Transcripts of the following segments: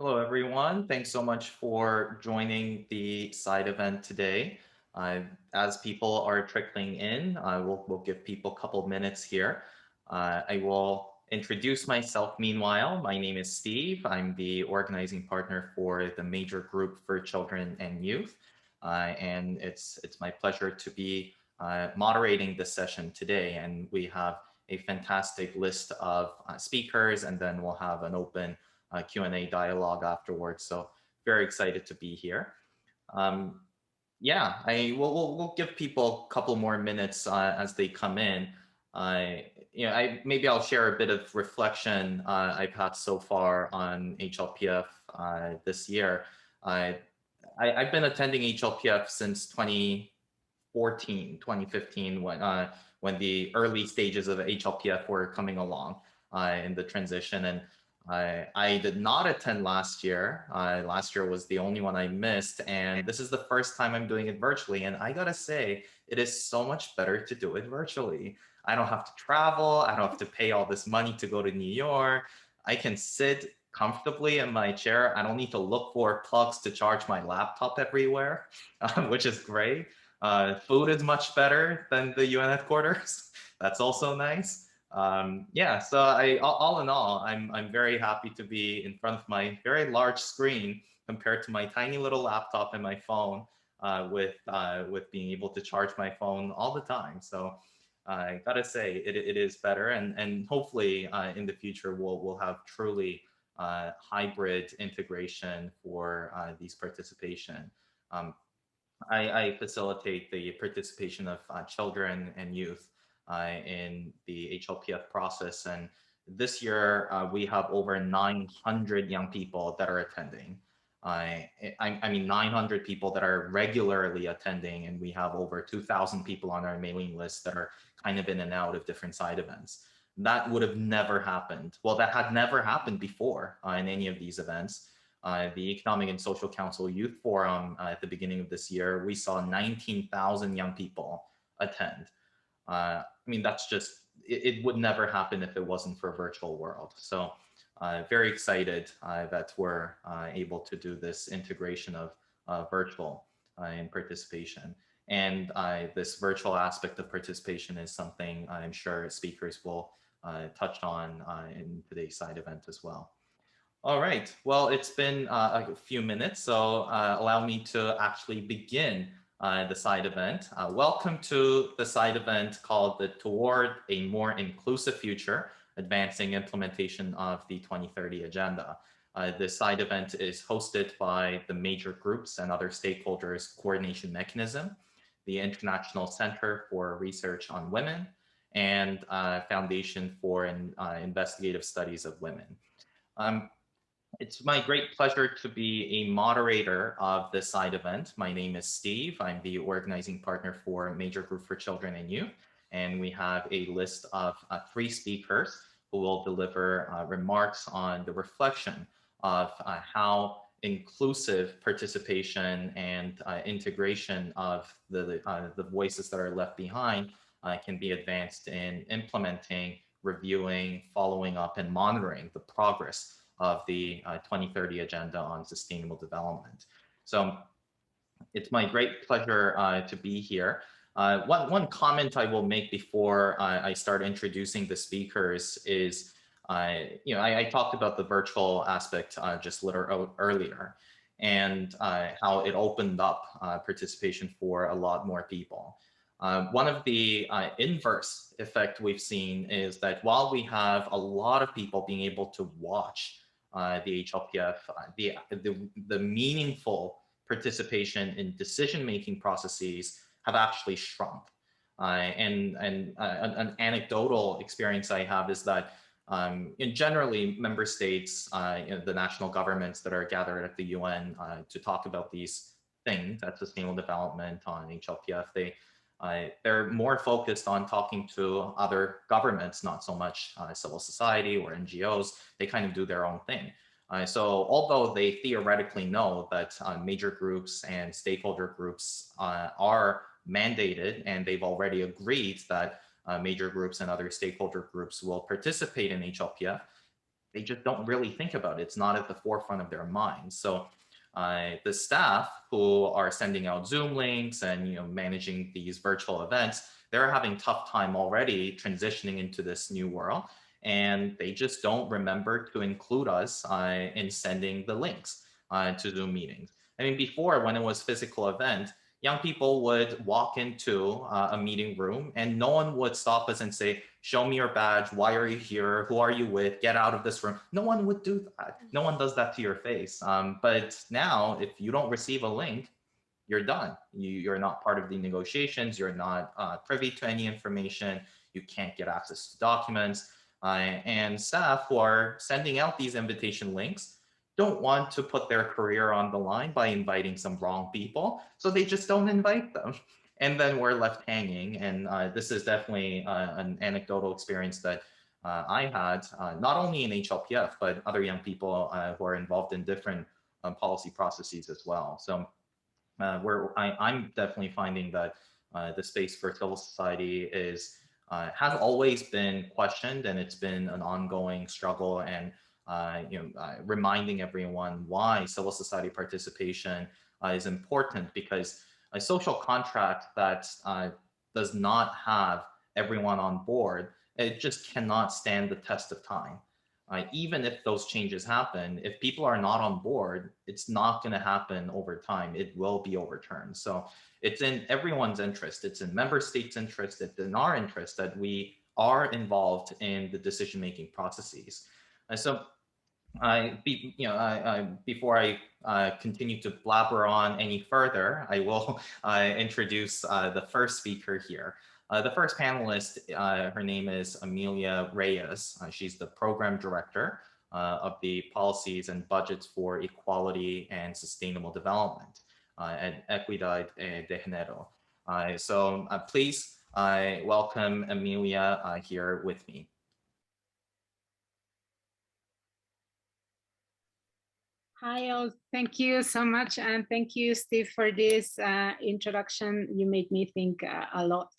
Hello, everyone. Thanks so much for joining the side event today. As people are trickling in, we'll give people a couple minutes here. I will introduce myself meanwhile. My name is Steve. I'm the organizing partner for the major group for children and youth. And it's my pleasure to be moderating this session today. And we have a fantastic list of speakers, and then we'll have an open Q&A dialogue afterwards. So very excited to be here. Yeah, we'll give people a couple more minutes as they come in. Maybe I'll share a bit of reflection I've had so far on HLPF this year. I've been attending HLPF since 2014, 2015, when the early stages of HLPF were coming along in the transition. And I did not attend last year. Last year was the only one I missed. And this is the first time I'm doing it virtually. And I gotta say, it is so much better to do it virtually. I don't have to travel. I don't have to pay all this money to go to New York. I can sit comfortably in my chair. I don't need to look for plugs to charge my laptop everywhere, which is great. Food is much better than the UN headquarters. That's also nice. Yeah, so all in all, I'm very happy to be in front of my very large screen compared to my tiny little laptop and my phone, with being able to charge my phone all the time. So I gotta say it is better, and hopefully in the future we'll have truly hybrid integration for these participation. Um, I facilitate the participation of children and youth in the HLPF process. And this year, we have over 900 young people that are attending. I mean, 900 people that are regularly attending, and we have over 2,000 people on our mailing list that are kind of in and out of different side events. That would have never happened. Well, that had never happened before in any of these events. The Economic and Social Council Youth Forum at the beginning of this year, we saw 19,000 young people attend. I mean, that's just, it would never happen if it wasn't for a virtual world. So very excited that we're able to do this integration of virtual in participation. And this virtual aspect of participation is something I'm sure speakers will touch on in today's side event as well. All right, well, it's been a few minutes, so allow me to actually begin the side event. Welcome to the side event called the Toward a More Inclusive Future, Advancing Implementation of the 2030 Agenda. This side event is hosted by the Major Groups and Other Stakeholders Coordination Mechanism, the International Center for Research on Women, and Foundation for Investigative Studies of Women. It's my great pleasure to be a moderator of this side event. My name is Steve. I'm the organizing partner for Major Group for Children and Youth. And we have a list of 3 speakers who will deliver remarks on the reflection of how inclusive participation and integration of the voices that are left behind can be advanced in implementing, reviewing, following up, and monitoring the progress of the 2030 Agenda on Sustainable Development. So it's my great pleasure to be here. One comment I will make before I start introducing the speakers is, I talked about the virtual aspect just a little earlier, and how it opened up participation for a lot more people. One of the inverse effect we've seen is that while we have a lot of people being able to watch the HLPF, the meaningful participation in decision-making processes have actually shrunk. And an anecdotal experience I have is that in generally member states, the national governments that are gathered at the UN to talk about these things, at sustainable development on HLPF, they're more focused on talking to other governments, not so much civil society or NGOs. They kind of do their own thing. So although they theoretically know that major groups and stakeholder groups are mandated, and they've already agreed that major groups and other stakeholder groups will participate in HLPF, they just don't really think about it. It's not at the forefront of their minds. So the staff who are sending out Zoom links and managing these virtual events, they're having tough time already transitioning into this new world, and they just don't remember to include us in sending the links to Zoom meetings. I mean, before, when it was physical event, young people would walk into a meeting room and no one would stop us and say, show me your badge, why are you here, who are you with, get out of this room. No one would do that. No one does that to your face. But now, if you don't receive a link, you're done. You're not part of the negotiations. You're not privy to any information. You can't get access to documents. And staff who are sending out these invitation links don't want to put their career on the line by inviting some wrong people. So they just don't invite them. And then we're left hanging. And this is definitely an anecdotal experience that I had, not only in HLPF, but other young people who are involved in different policy processes as well. So I'm definitely finding that the space for civil society is has always been questioned, and it's been an ongoing struggle, and reminding everyone why civil society participation is important, because a social contract that does not have everyone on board, it just cannot stand the test of time. Even if those changes happen, if people are not on board, it's not going to happen over time. It will be overturned. So it's in everyone's interest. It's in member states' interest. It's in our interest that we are involved in the decision-making processes. And so before I continue to blabber on any further, I will introduce the first speaker here. The first panelist, her name is Amelia Reyes. She's the program director of the Policies and Budgets for Equality and Sustainable Development at Equidad de Género. So please welcome Amelia here with me. Hi all, thank you so much, and thank you, Steve, for this introduction. You made me think a lot.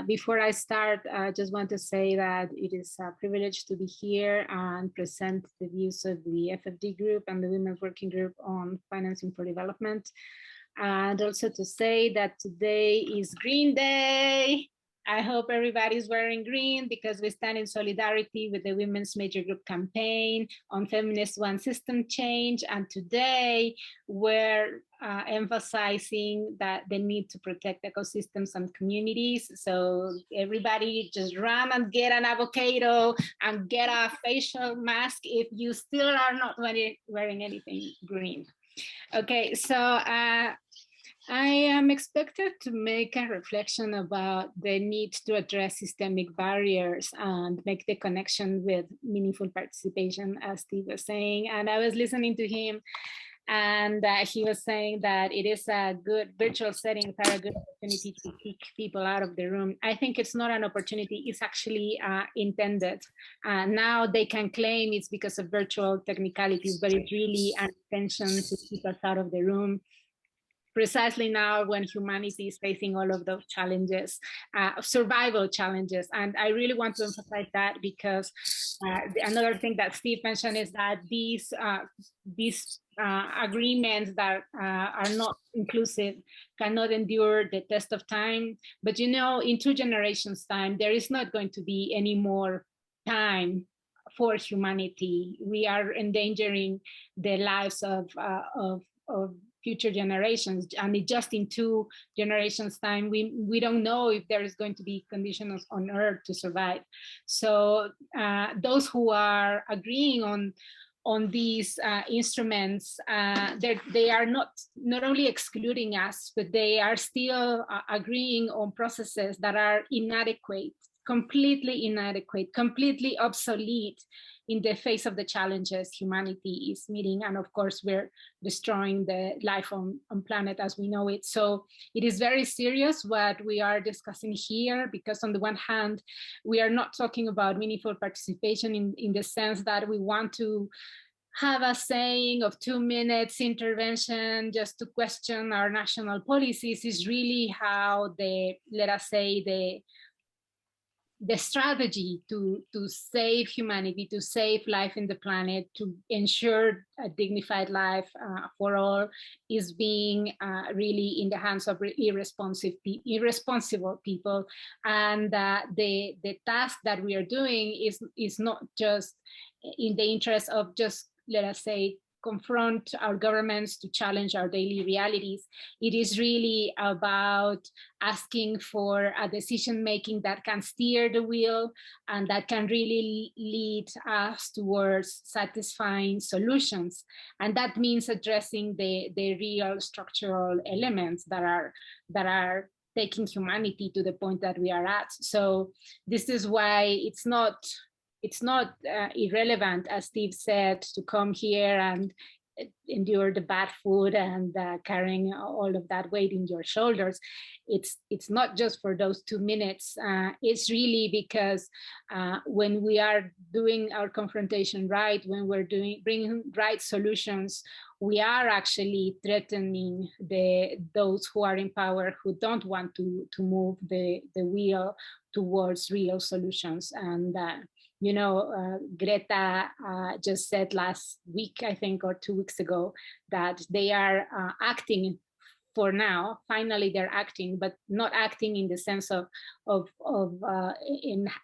Before I start, I just want to say that it is a privilege to be here and present the views of the FFD group and the Women's Working Group on Financing for Development. And also to say that today is Green Day. I hope everybody's wearing green because we stand in solidarity with the Women's Major Group campaign on Feminist One System change. And today we're emphasizing that the need to protect ecosystems and communities. So everybody just run and get an avocado and get a facial mask if you still are not wearing anything green. Okay, so I am expected to make a reflection about the need to address systemic barriers and make the connection with meaningful participation, as Steve was saying. And I was listening to him, and he was saying that it is a good virtual settings are a good opportunity to kick people out of the room. I think it's not an opportunity, it's actually intended. Now they can claim it's because of virtual technicalities, but it's really an intention to keep us out of the room. Precisely now when humanity is facing all of those challenges, survival challenges. And I really want to emphasize that because another thing that Steve mentioned is that these agreements that are not inclusive cannot endure the test of time. But in 2 generations' time, there is not going to be any more time for humanity. We are endangering the lives of future generations, and just in 2 generations time we don't know if there is going to be conditions on earth to survive. So those who are agreeing on these instruments, they are not only excluding us, but they are still agreeing on processes that are inadequate, completely inadequate, completely obsolete in the face of the challenges humanity is meeting. And of course, we're destroying the life on planet as we know it. So it is very serious what we are discussing here, because on the one hand, we are not talking about meaningful participation in the sense that we want to have a saying of 2 minutes intervention just to question our national policies. Is really how let us say, the strategy to save humanity, to save life in the planet, to ensure a dignified life for all, is being really in the hands of irresponsible people. And the task that we are doing is not just in the interest of just, let us say, confront our governments to challenge our daily realities. It is really about asking for a decision making that can steer the wheel and that can really lead us towards satisfying solutions. And that means addressing the real structural elements that are taking humanity to the point that we are at. So this is why it's not irrelevant, as Steve said, to come here and endure the bad food and carrying all of that weight in your shoulders. It's not just for those 2 minutes. It's really because when we are doing our confrontation right, when we're bringing right solutions, we are actually threatening those who are in power, who don't want to move the wheel towards real solutions. And you know, Greta just said last week, I think, or 2 weeks ago, that they are acting for now. Finally, they're acting, but not acting in the sense of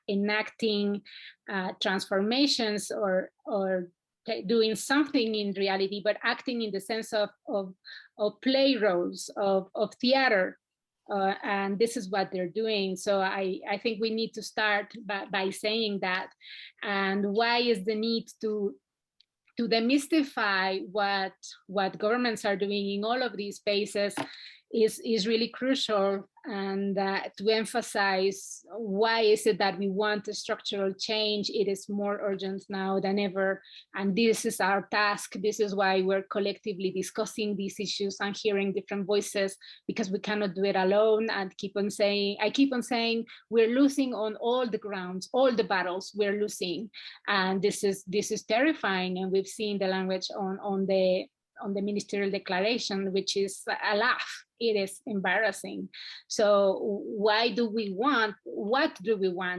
enacting transformations or doing something in reality, but acting in the sense of play roles, of theater. And this is what they're doing. So I think we need to start by saying that. And why is the need to demystify what governments are doing in all of these spaces is really crucial, and to emphasize why is it that we want a structural change. It is more urgent now than ever, and this is our task. This is why we're collectively discussing these issues and hearing different voices, because we cannot do it alone. And I keep on saying we're losing on all the grounds, all the battles we're losing, and this is terrifying. And we've seen the language on the ministerial declaration, which is a laugh. It is embarrassing. So what do we want?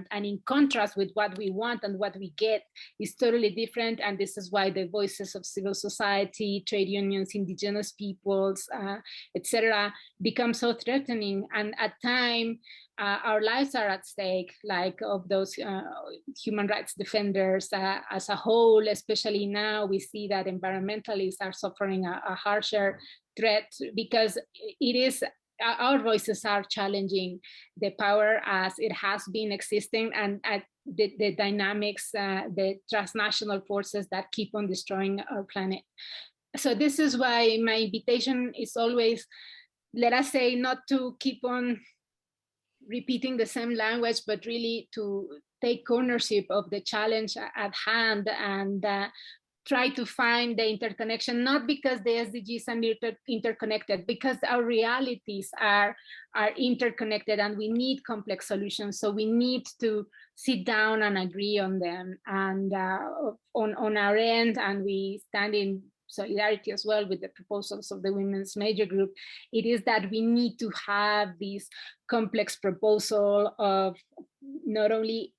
And in contrast with what we want and what we get is totally different. And this is why the voices of civil society, trade unions, indigenous peoples, etc., become so threatening. And at time, our lives are at stake, like of those human rights defenders as a whole. Especially now, we see that environmentalists are suffering a harsher threat, because it is our voices are challenging the power as it has been existing, and the dynamics, the transnational forces that keep on destroying our planet. So this is why my invitation is always, let us say, not to keep on repeating the same language, but really to take ownership of the challenge at hand and try to find the interconnection, not because the SDGs are interconnected, because our realities are interconnected and we need complex solutions. So we need to sit down and agree on them. And on our end, and we stand in solidarity as well with the proposals of the Women's Major Group, it is that we need to have this complex proposal of not only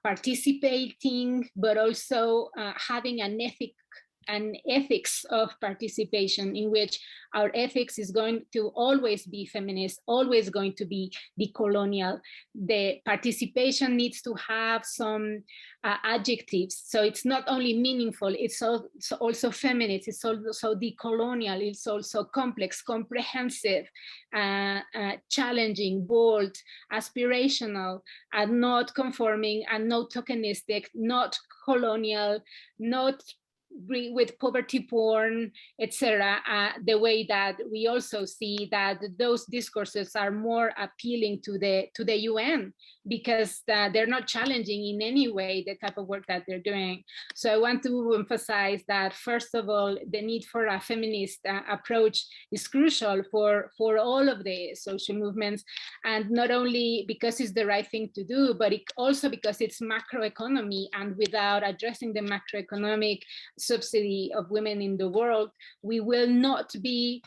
participating, but also having an ethics of participation, in which our ethics is going to always be feminist, always going to be decolonial. The participation needs to have some adjectives. So it's not only meaningful, it's also feminist, it's also decolonial, it's also complex, comprehensive, challenging, bold, aspirational, and not conforming, and not tokenistic, not colonial, not with poverty porn, etc. The way that we also see that those discourses are more appealing to the UN, because they're not challenging in any way the type of work that they're doing. So I want to emphasize that, first of all, the need for a feminist approach is crucial for all of the social movements, and not only because it's the right thing to do, but also because it's macroeconomy, and without addressing the macroeconomic subsidy of women in the world, we will not be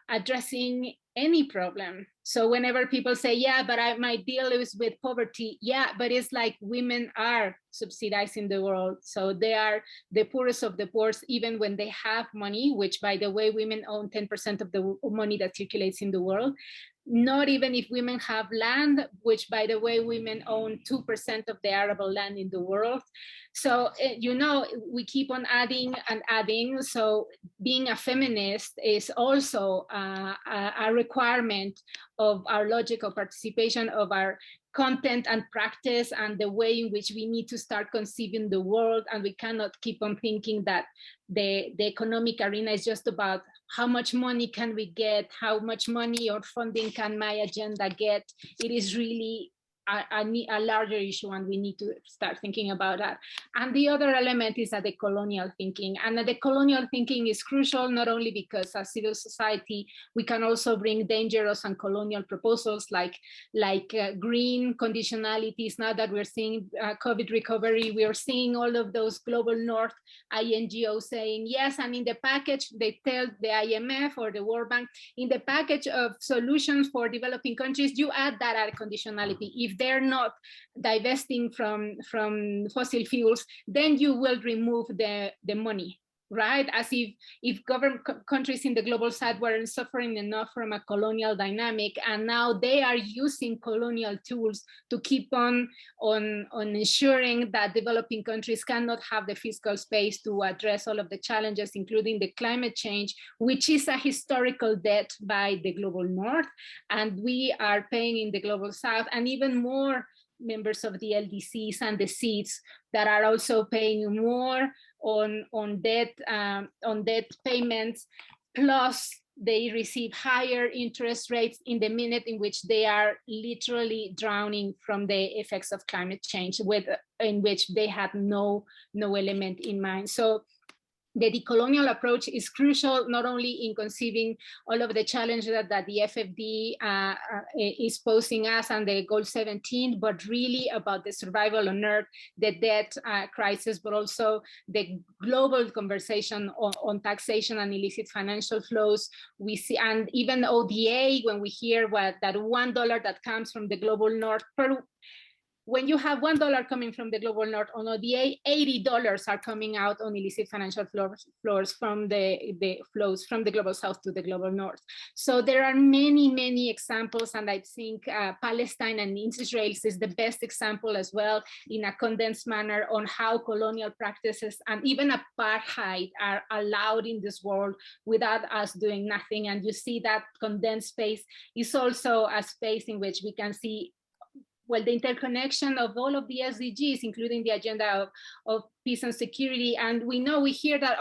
addressing any problem. So whenever people say, yeah, but my deal is with poverty, yeah, but it's like women are subsidizing the world. So they are the poorest of the poor, even when they have money, which, by the way, women own 10% of the money that circulates in the world. Not even if women have land, which, by the way, women own 2% of the arable land in the world. So, you know, we keep on adding and adding. So being a feminist is also a requirement of our logical participation, of our content and practice, and the way in which we need to start conceiving the world. And we cannot keep on thinking that the economic arena is just about how much money can we get, how much money or funding can my agenda get. It is really a larger issue, and we need to start thinking about that. And the other element is the colonial thinking. And the colonial thinking is crucial, not only because as civil society, we can also bring dangerous and colonial proposals like green conditionalities. Now that we're seeing COVID recovery, we are seeing all of those global north NGOs saying, yes, and in the package, they tell the IMF or the World Bank, in the package of solutions for developing countries, you add that conditionality. If they're not divesting from fossil fuels, then you will remove the money, right? As if government countries in the global south weren't suffering enough from a colonial dynamic, and now they are using colonial tools to keep on ensuring that developing countries cannot have the fiscal space to address all of the challenges, including the climate change, which is a historical debt by the global north, and we are paying in the global south, and even more members of the LDCs and the seeds that are also paying more on debt payments, plus they receive higher interest rates in the minute in which they are literally drowning from the effects of climate change, in which they had no element in mind. So the decolonial approach is crucial, not only in conceiving all of the challenges that the FFD is posing us and the goal 17, but really about the survival on Earth, the debt crisis, but also the global conversation on taxation and illicit financial flows. We see, and even ODA, when we hear that $1 that comes from the global North when you have $1 coming from the global north on ODA, $80 are coming out on illicit financial flows from the flows from the global south to the global north. So there are many examples, and I think Palestine and Israel is the best example as well, in a condensed manner, on how colonial practices and even apartheid are allowed in this world without us doing nothing. And you see that condensed space is also a space in which we can see, well, the interconnection of all of the SDGs, including the agenda of peace and security. And we hear that,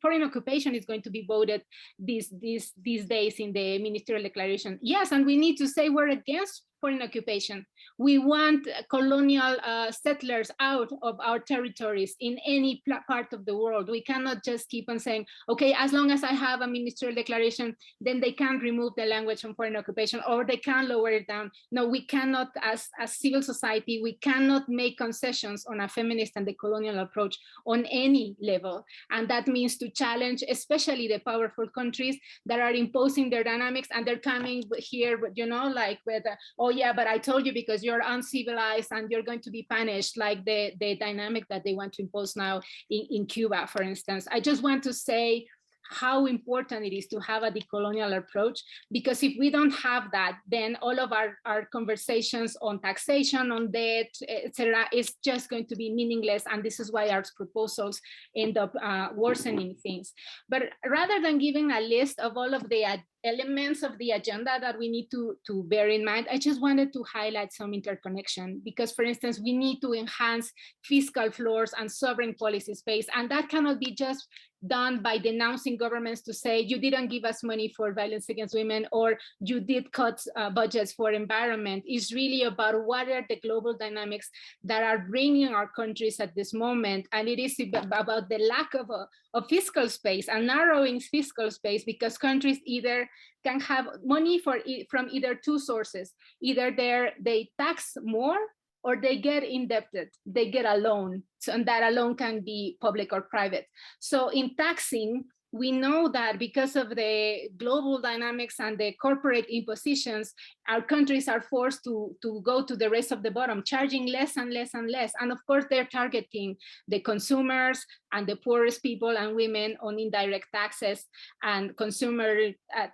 foreign occupation is going to be voted these days in the ministerial declaration. Yes, and we need to say we're against foreign occupation. We want colonial settlers out of our territories in any part of the world. We cannot just keep on saying, okay, as long as I have a ministerial declaration, then they can remove the language from foreign occupation, or they can lower it down. No, we cannot, as civil society, we cannot make concessions on a feminist and decolonial approach on any level. And that means to challenge, especially the powerful countries that are imposing their dynamics, and they're coming here, like with, oh yeah, but I told you because you're uncivilized and you're going to be punished, like the dynamic that they want to impose now in Cuba, for instance. I just want to say how important it is to have a decolonial approach, because if we don't have that, then all of our conversations on taxation, on debt, etc., is just going to be meaningless. And this is why our proposals end up worsening things. But rather than giving a list of all of the elements of the agenda that we need to bear in mind, I just wanted to highlight some interconnection, because, for instance, we need to enhance fiscal floors and sovereign policy space, and that cannot be just done by denouncing governments to say, you didn't give us money for violence against women, or you did cut budgets for environment. It's really about what are the global dynamics that are bringing our countries at this moment, and it is about the lack of fiscal space and narrowing fiscal space, because countries either can have money from either two sources. Either they tax more, or they get indebted, they get a loan. So, and that alone can be public or private. So in taxing, we know that because of the global dynamics and the corporate impositions, our countries are forced to go to the race of the bottom, charging less and less and less. And of course, they're targeting the consumers and the poorest people and women on indirect taxes and consumer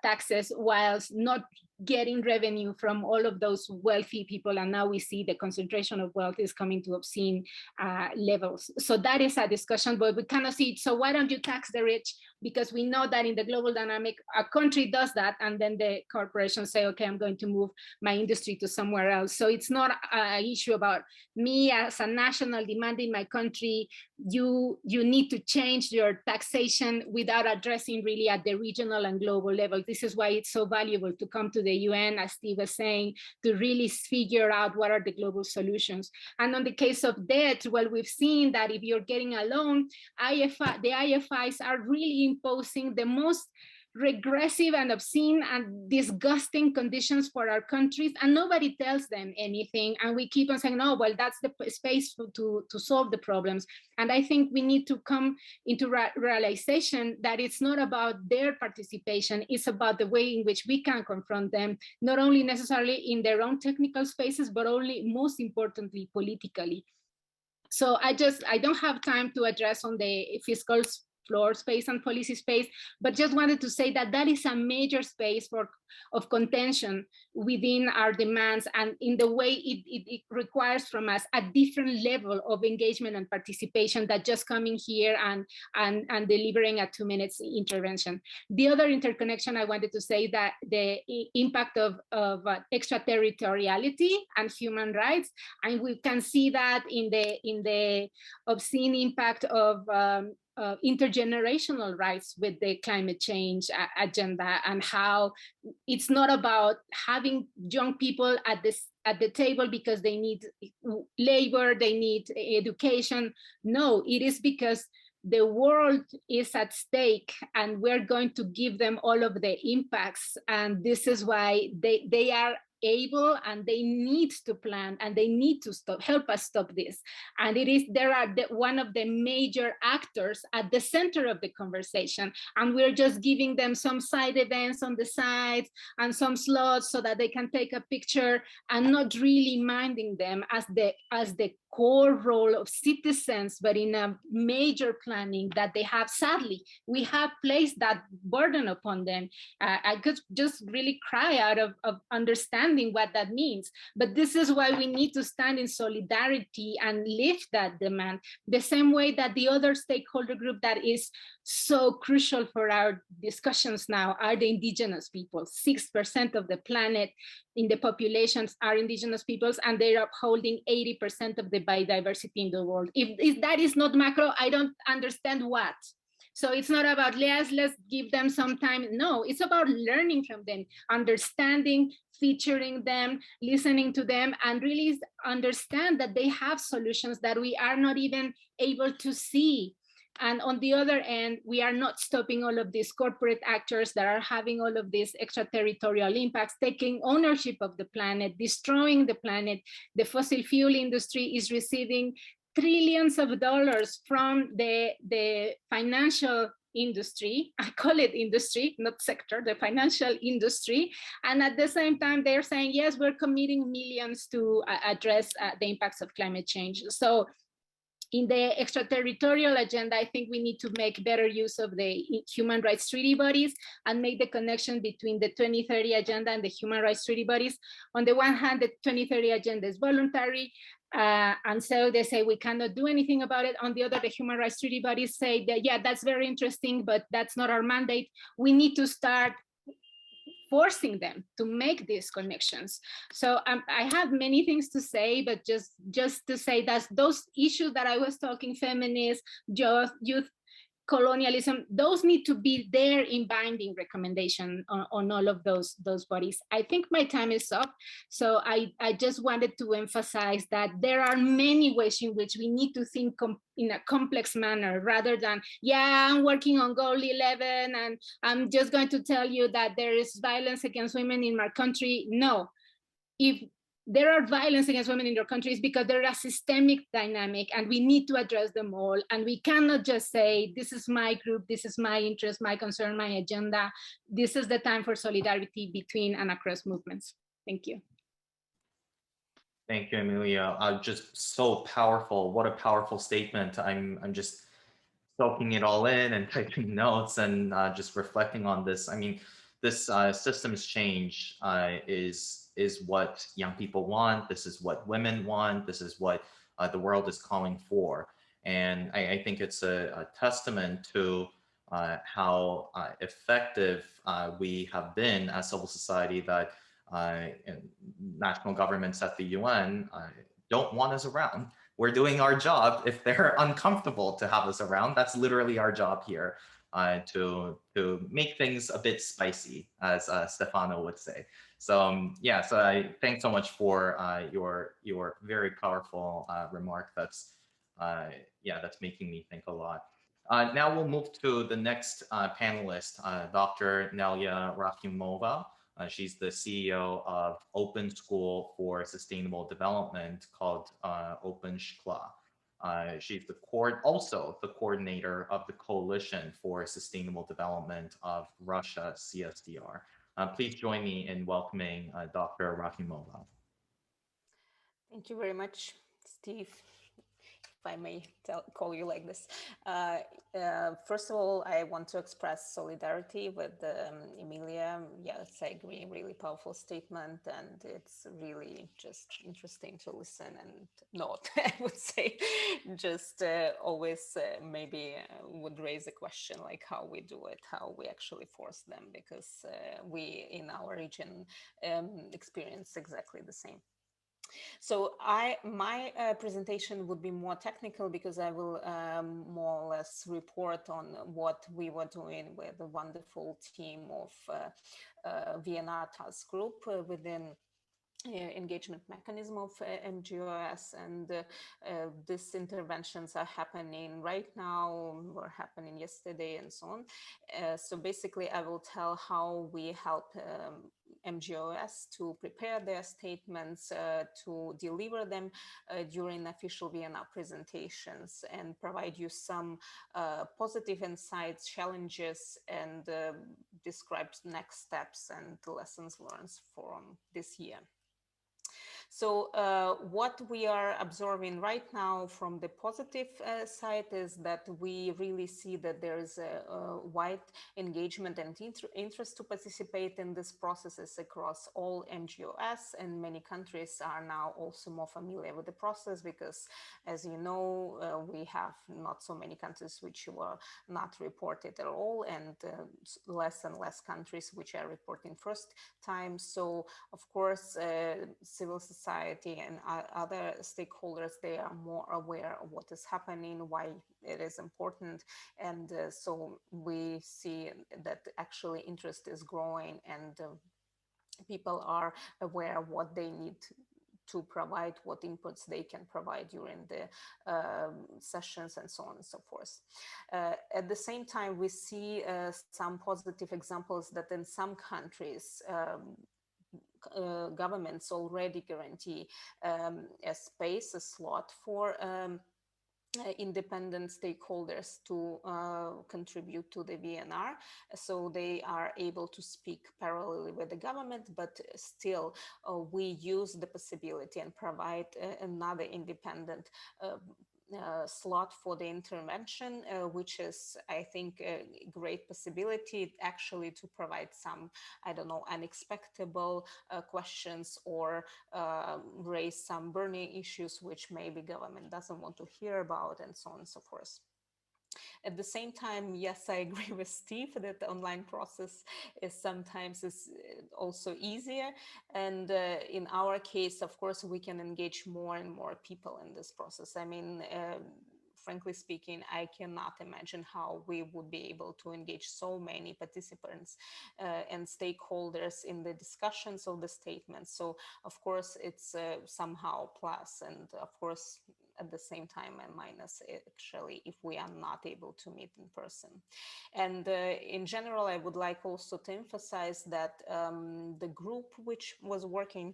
taxes, whilst not getting revenue from all of those wealthy people. And now we see the concentration of wealth is coming to obscene levels. So that is a discussion, but we cannot see it. So why don't you tax the rich? Because we know that in the global dynamic, a country does that, and then the corporations say, okay, I'm going to move my industry to somewhere else. So it's not an issue about me as a national demanding my country, you need to change your taxation without addressing really at the regional and global level. This is why it's so valuable to come to the UN, as Steve was saying, to really figure out what are the global solutions. And on the case of debt, well, we've seen that if you're getting a loan, the IFIs are really imposing the most regressive and obscene and disgusting conditions for our countries, and nobody tells them anything. And we keep on saying, no, well, that's the space to solve the problems. And I think we need to come into realization that it's not about their participation, it's about the way in which we can confront them, not only necessarily in their own technical spaces, but only most importantly, politically. So I don't have time to address on the fiscal floor space and policy space, but just wanted to say that that is a major space of contention within our demands, and in the way it requires from us a different level of engagement and participation than just coming here and delivering a 2 minutes intervention. The other interconnection I wanted to say that the impact of extraterritoriality and human rights, and we can see that in the obscene impact of intergenerational rights with the climate change agenda, and how it's not about having young people at the table because they need labor, they need education. No, it is because the world is at stake and we're going to give them all of the impacts. And this is why they are able and they need to plan and they need to help us stop this. And there are one of the major actors at the center of the conversation, and we're just giving them some side events on the sides and some slots so that they can take a picture, and not really minding them as the core role of citizens, but in a major planning that they have. Sadly, we have placed that burden upon them. I could just really cry out of understanding what that means. But this is why we need to stand in solidarity and lift that demand, the same way that the other stakeholder group that is so crucial for our discussions now are the indigenous people. 6% of the planet in the populations are indigenous peoples, and they're upholding 80% of the biodiversity in the world. If that is not macro, I don't understand what. So it's not about let's give them some time. No, it's about learning from them, understanding, featuring them, listening to them, and really understand that they have solutions that we are not even able to see. And on the other end, we are not stopping all of these corporate actors that are having all of these extraterritorial impacts, taking ownership of the planet, destroying the planet. The fossil fuel industry is receiving trillions of dollars from the financial industry. I call it industry, not sector, the financial industry. And at the same time, they're saying, yes, we're committing millions to address the impacts of climate change. So in the extraterritorial agenda, I think we need to make better use of the human rights treaty bodies and make the connection between the 2030 agenda and the human rights treaty bodies. On the one hand, the 2030 agenda is voluntary, and so they say we cannot do anything about it. On the other, the human rights treaty bodies say that, yeah, that's very interesting, but that's not our mandate. We need to start forcing them to make these connections. So I have many things to say, but just to say that those issues that I was talking, feminist, youth, colonialism, those need to be there in binding recommendation on all of those bodies. I think my time is up. So I just wanted to emphasize that there are many ways in which we need to think in a complex manner, rather than, yeah, I'm working on goal 11 and I'm just going to tell you that there is violence against women in my country. No, if there are violence against women in your countries because they're a systemic dynamic, and we need to address them all. And we cannot just say, this is my group, this is my interest, my concern, my agenda. This is the time for solidarity between and across movements. Thank you. Thank you, Emilia. Just so powerful. What a powerful statement. I'm just soaking it all in and typing notes and just reflecting on this. I mean, this systems change is what young people want. This is what women want. This is what the world is calling for. And I think it's a testament to how effective we have been as civil society, that national governments at the UN don't want us around. We're doing our job. If they're uncomfortable to have us around, that's literally our job here, to make things a bit spicy, as Stefano would say. So yeah, so I thanks so much for your very powerful remark. That's yeah, that's making me think a lot. Now we'll move to the next panelist, Dr. Nelia Rafimova. She's the CEO of Open School for Sustainable Development, called Open Shkla. She's also the coordinator of the Coalition for Sustainable Development of Russia, CSDR. Please join me in welcoming Dr. Rafimova. Thank you very much, Steve, if I may call you like this. First of all, I want to express solidarity with Emilia. Yes, I agree, really powerful statement, and it's really just interesting to listen and note, I would say. Just always maybe would raise a question like how we do it, how we actually force them, because we in our region experience exactly the same. So my presentation would be more technical, because I will more or less report on what we were doing with the wonderful team of VNR task group within engagement mechanism of MGoS, and these interventions are happening right now, were happening yesterday, and so on. So basically, I will tell how we help MGoS to prepare their statements, to deliver them during official VNR presentations, and provide you some positive insights, challenges, and describe next steps and lessons learned from this year. So what we are observing right now from the positive side is that we really see that there is a wide engagement and interest to participate in these processes across all MGoS, and many countries are now also more familiar with the process, because, as you know, we have not so many countries which were not reported at all, and less and less countries which are reporting first time. So, of course, civil society and other stakeholders, they are more aware of what is happening, why it is important. And so we see that actually interest is growing, and people are aware of what they need to provide, what inputs they can provide during the sessions, and so on and so forth. At the same time, we see some positive examples that in some countries, governments already guarantee a space, a slot for independent stakeholders to contribute to the VNR. So they are able to speak parallelly with the government, but still we use the possibility and provide another independent slot for the intervention, which is, I think, a great possibility actually to provide some, I don't know, unexpected questions, or raise some burning issues which maybe government doesn't want to hear about, and so on and so forth. At the same time, yes, I agree with Steve that the online process is sometimes also easier. And in our case, of course, we can engage more and more people in this process. I mean, frankly speaking, I cannot imagine how we would be able to engage so many participants and stakeholders in the discussions of the statements. So, of course, it's somehow plus, and of course, at the same time a minus, actually, if we are not able to meet in person. And in general, I would like also to emphasize that the group which was working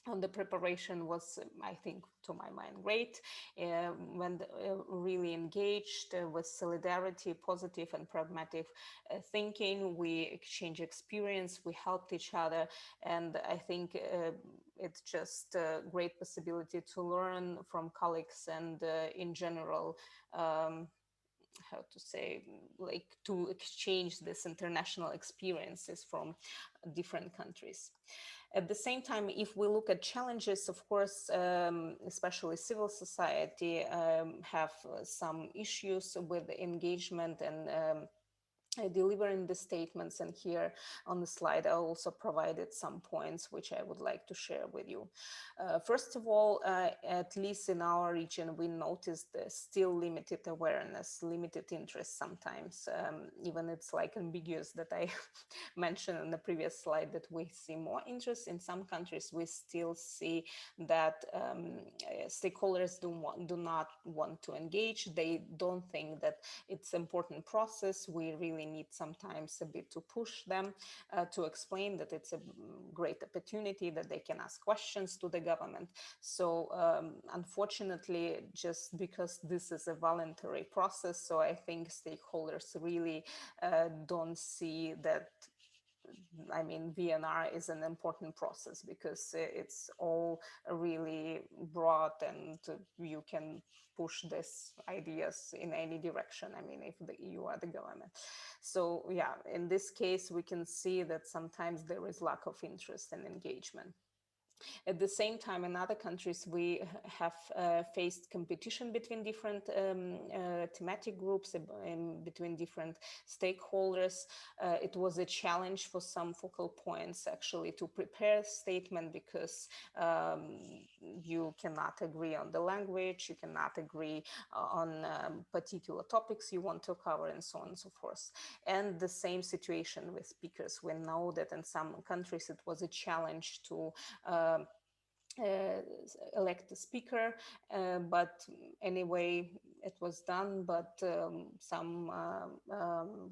And the preparation was, I think, to my mind, great. When really engaged with solidarity, positive and pragmatic thinking, we exchange experience, we helped each other, and I think it's just a great possibility to learn from colleagues and in general. How to say, like, to exchange this international experiences from different countries. At the same time, if we look at challenges, of course, especially civil society have some issues with engagement and delivering the statements, and here on the slide I also provided some points which I would like to share with you. First of all, at least in our region, we noticed still limited awareness, limited interest sometimes. Even it's like ambiguous that I mentioned in the previous slide that we see more interest. In some countries, we still see that stakeholders do not want to engage. They don't think that it's an important process. We really need sometimes a bit to push them to explain that it's a great opportunity, that they can ask questions to the government. So unfortunately, just because this is a voluntary process, so I think stakeholders really don't see that. I mean, VNR is an important process because it's all really broad and you can push these ideas in any direction. I mean, if you are the government. So yeah, in this case, we can see that sometimes there is lack of interest and engagement. At the same time, in other countries, we have faced competition between different thematic groups, between different stakeholders. It was a challenge for some focal points actually to prepare a statement because you cannot agree on the language, you cannot agree on particular topics you want to cover, and so on and so forth. And the same situation with speakers. We know that in some countries it was a challenge to elect a speaker, but anyway, it was done, but some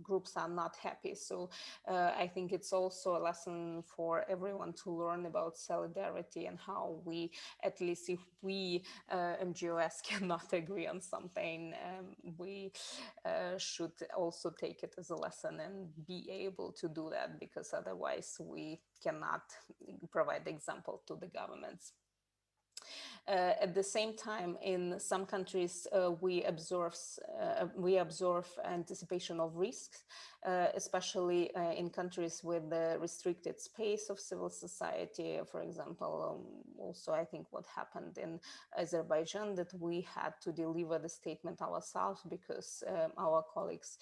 groups are not happy. So I think it's also a lesson for everyone to learn about solidarity and how we, at least if we MGOS cannot agree on something, we should also take it as a lesson and be able to do that, because otherwise we cannot provide example to the governments. At the same time, in some countries, we observe anticipation of risks, especially in countries with the restricted space of civil society. For example, also I think what happened in Azerbaijan, that we had to deliver the statement ourselves because our colleagues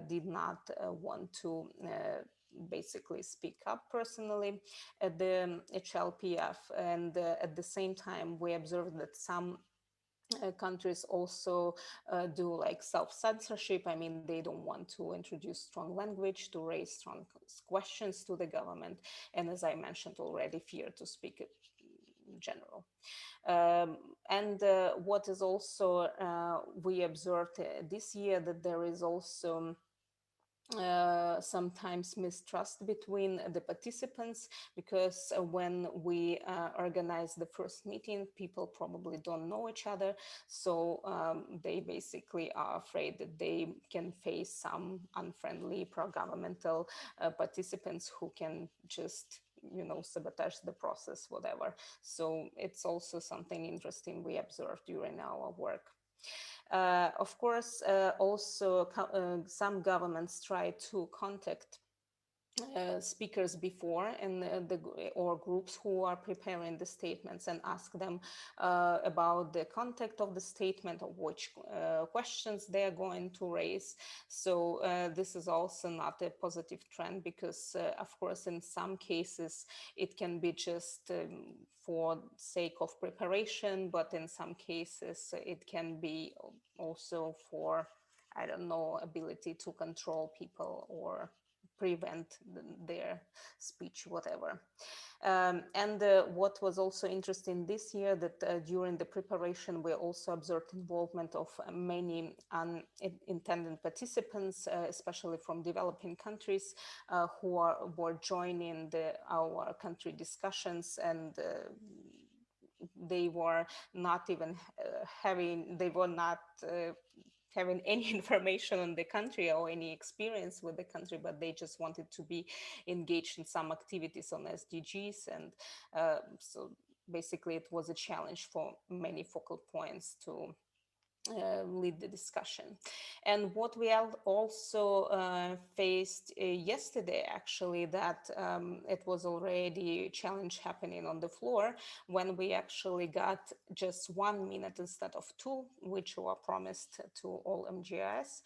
did not want to basically speak up personally at the HLPF. And at the same time, we observed that some countries also do like self-censorship. I mean, they don't want to introduce strong language, to raise strong questions to the government. And as I mentioned already, fear to speak in general. And what is also, we observed this year, that there is also sometimes mistrust between the participants, because when we organize the first meeting, people probably don't know each other. So they basically are afraid that they can face some unfriendly pro-governmental participants who can just, you know, sabotage the process, whatever. So it's also something interesting we observed during our work. Of course, also some governments try to contact speakers before, and or groups who are preparing the statements, and ask them about the content of the statement, of which questions they are going to raise. So this is also not a positive trend, because of course in some cases it can be just for sake of preparation, but in some cases it can be also for, I don't know, ability to control people or prevent their speech, whatever. And what was also interesting this year, that during the preparation, we also observed involvement of many unintended participants, especially from developing countries, who were joining our country discussions, and they were not even having any information on the country or any experience with the country, but they just wanted to be engaged in some activities on SDGs. And so basically it was a challenge for many focal points to lead the discussion. And what we also faced yesterday, actually, that it was already a challenge happening on the floor when we actually got just 1 minute instead of 2, which were promised to all MGIS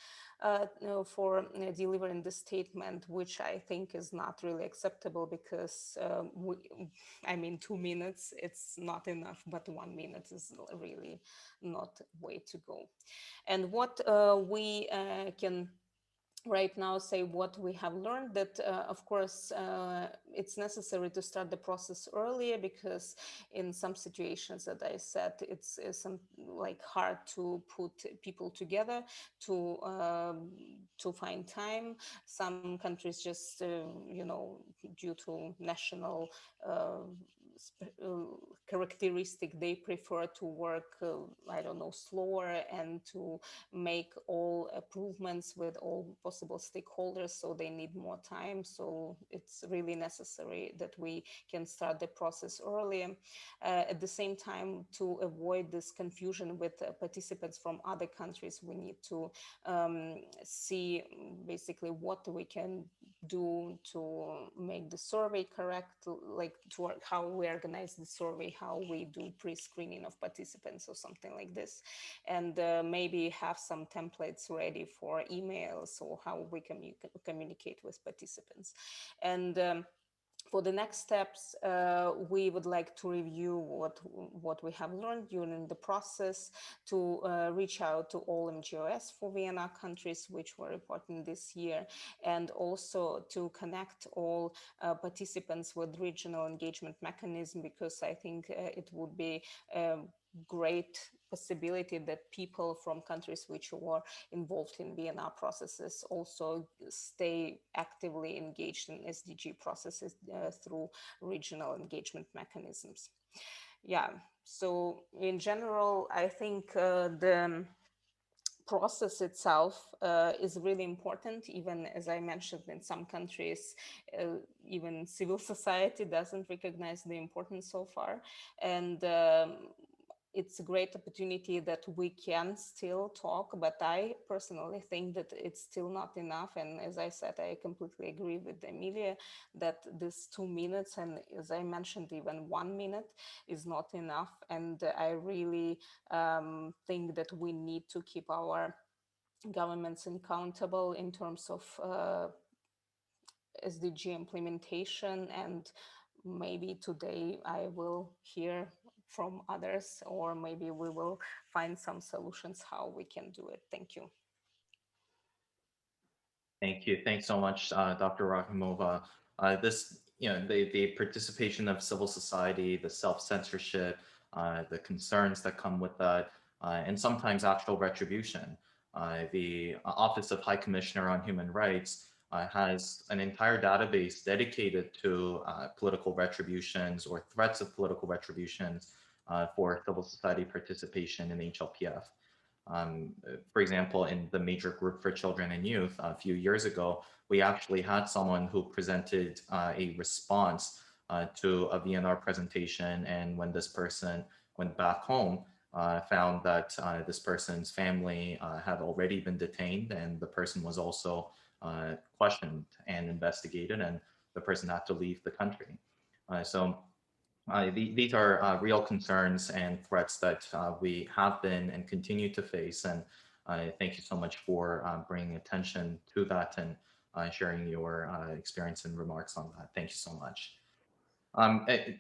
for delivering the statement, which I think is not really acceptable, because 2 minutes, it's not enough, but 1 minute is really not way to go. And what we can right now say, what we have learned, that of course it's necessary to start the process earlier, because in some situations that I said, it's hard to put people together to find time. Some countries just due to national characteristic, they prefer to work slower, and to make all improvements with all possible stakeholders, so they need more time. So it's really necessary that we can start the process earlier. At the same time, to avoid this confusion with participants from other countries, we need to see basically what we can do to make the survey correct, like to how we organize the survey, how we do pre-screening of participants or something like this, and maybe have some templates ready for emails, or how we communicate with participants. And for the next steps, we would like to review what we have learned during the process, to reach out to all MGOS for VNR countries, which were reporting this year, and also to connect all participants with regional engagement mechanism, because I think it would be great possibility that people from countries which were involved in VNR processes also stay actively engaged in SDG processes through regional engagement mechanisms. Yeah, so in general, I think the process itself is really important. Even, as I mentioned, in some countries, even civil society doesn't recognize the importance so far. And it's a great opportunity that we can still talk, but I personally think that it's still not enough. And as I said, I completely agree with Emilia that this 2 minutes, and as I mentioned, even 1 minute is not enough. And I really think that we need to keep our governments accountable in terms of SDG implementation. And maybe today I will hear from others, or maybe we will find some solutions how we can do it. Thank you. Thank you. Thanks so much, Dr. Rakhimova. The participation of civil society, the self-censorship, the concerns that come with that, and sometimes actual retribution. The Office of High Commissioner on Human Rights has an entire database dedicated to political retributions or threats of political retributions for civil society participation in HLPF. For example, in the Major Group for Children and Youth a few years ago, we actually had someone who presented a response to a VNR presentation, and when this person went back home, found that this person's family had already been detained, and the person was also questioned and investigated, and the person had to leave the country. These are real concerns and threats that we have been and continue to face, and thank you so much for bringing attention to that and sharing your experience and remarks on that. Thank you so much.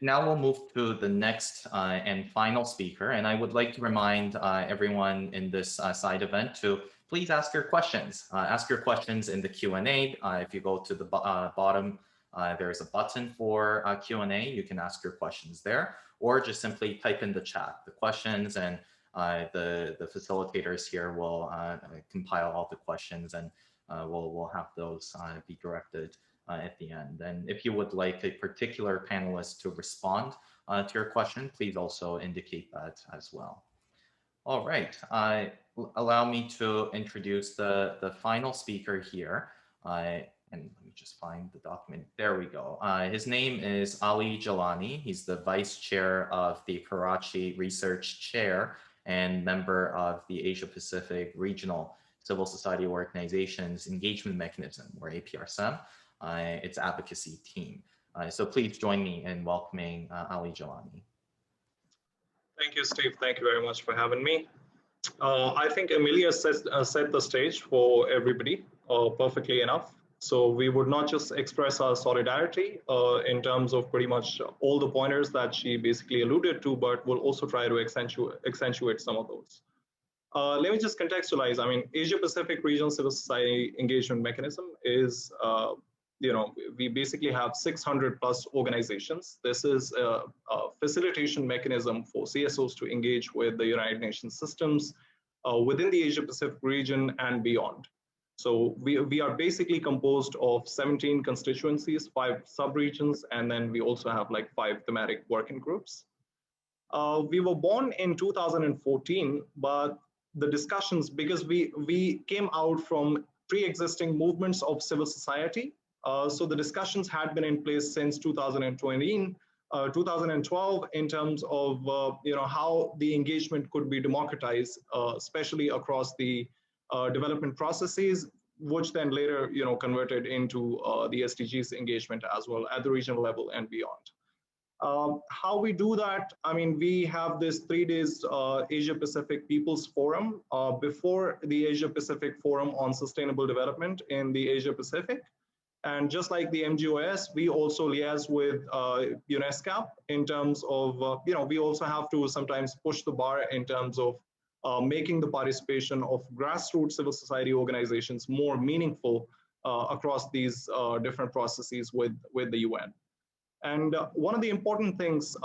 Now we'll move to the next and final speaker, and I would like to remind everyone in this side event to please ask your questions. Ask your questions in the Q&A. If you go to the bottom, there's a button for Q&A. You can ask your questions there, or just simply type in the chat the questions, and the facilitators here will compile all the questions, and we'll have those be directed at the end. And if you would like a particular panelist to respond to your question, please also indicate that as well. All right, allow me to introduce the final speaker here. And let me just find the document. There we go. His name is Ali Jalani. He's the Vice Chair of the Karachi Research Chair and member of the Asia Pacific Regional Civil Society Organizations Engagement Mechanism, or APRSM, its advocacy team. So please join me in welcoming Ali Jalani. Thank you, Steve. Thank you very much for having me. I think Amelia set the stage for everybody perfectly enough. So we would not just express our solidarity in terms of pretty much all the pointers that she basically alluded to, but we'll also try to accentuate some of those. Let me just contextualize. I mean, Asia Pacific Regional Civil Society Engagement Mechanism is, we basically have 600 plus organizations. This is a facilitation mechanism for CSOs to engage with the United Nations systems within the Asia Pacific region and beyond. So we are basically composed of 17 constituencies, 5 subregions, and then we also have like 5 thematic working groups. We were born in 2014, but the discussions, because we came out from pre-existing movements of civil society, so the discussions had been in place since 2012 in terms of how the engagement could be democratized, especially across the development processes, which then later converted into the SDGs engagement as well at the regional level and beyond. How we do that, I mean, we have this 3 days Asia Pacific People's Forum before the Asia Pacific Forum on Sustainable Development in the Asia Pacific. And just like the MGoS, we also liaise with UNESCO in terms of, we also have to sometimes push the bar in terms of making the participation of grassroots civil society organizations more meaningful across these different processes with the UN. And one of the important things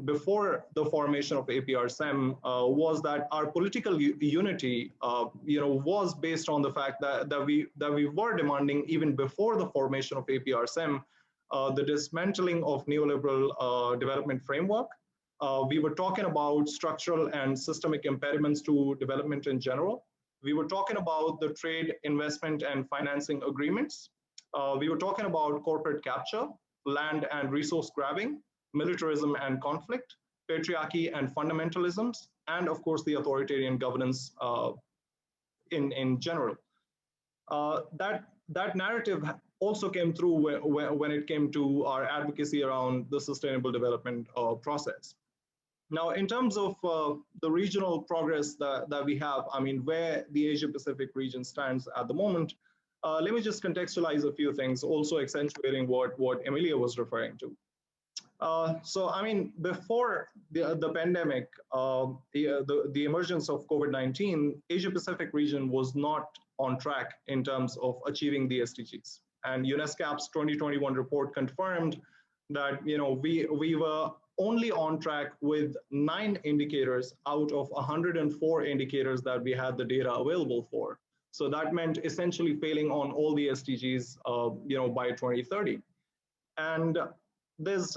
before the formation of APRSM was that our political unity, was based on the fact that we were demanding, even before the formation of APRSM, the dismantling of neoliberal development framework. We were talking about structural and systemic impediments to development in general. We were talking about the trade, investment, and financing agreements. We were talking about corporate capture, land and resource grabbing, militarism and conflict, patriarchy and fundamentalisms, and of course the authoritarian governance in general. That narrative also came through when it came to our advocacy around the sustainable development process. Now, in terms of the regional progress that we have, I mean, where the Asia Pacific region stands at the moment, let me just contextualize a few things, also accentuating what Emilia was referring to. So, I mean, before the pandemic, the emergence of COVID-19, Asia Pacific region was not on track in terms of achieving the SDGs. And UNESCO's 2021 report confirmed that we were only on track with 9 indicators out of 104 indicators that we had the data available for. So that meant essentially failing on all the SDGs, by 2030. And there's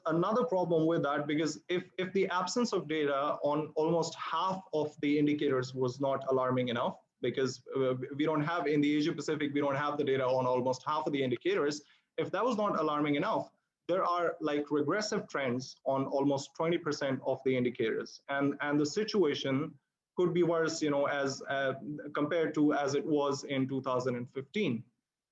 another problem with that, because if the absence of data on almost half of the indicators was not alarming enough, because we don't have, in the Asia Pacific, we don't have the data on almost half of the indicators. If that was not alarming enough, there are like regressive trends on almost 20% of the indicators. And the situation could be worse, as compared to as it was in 2015,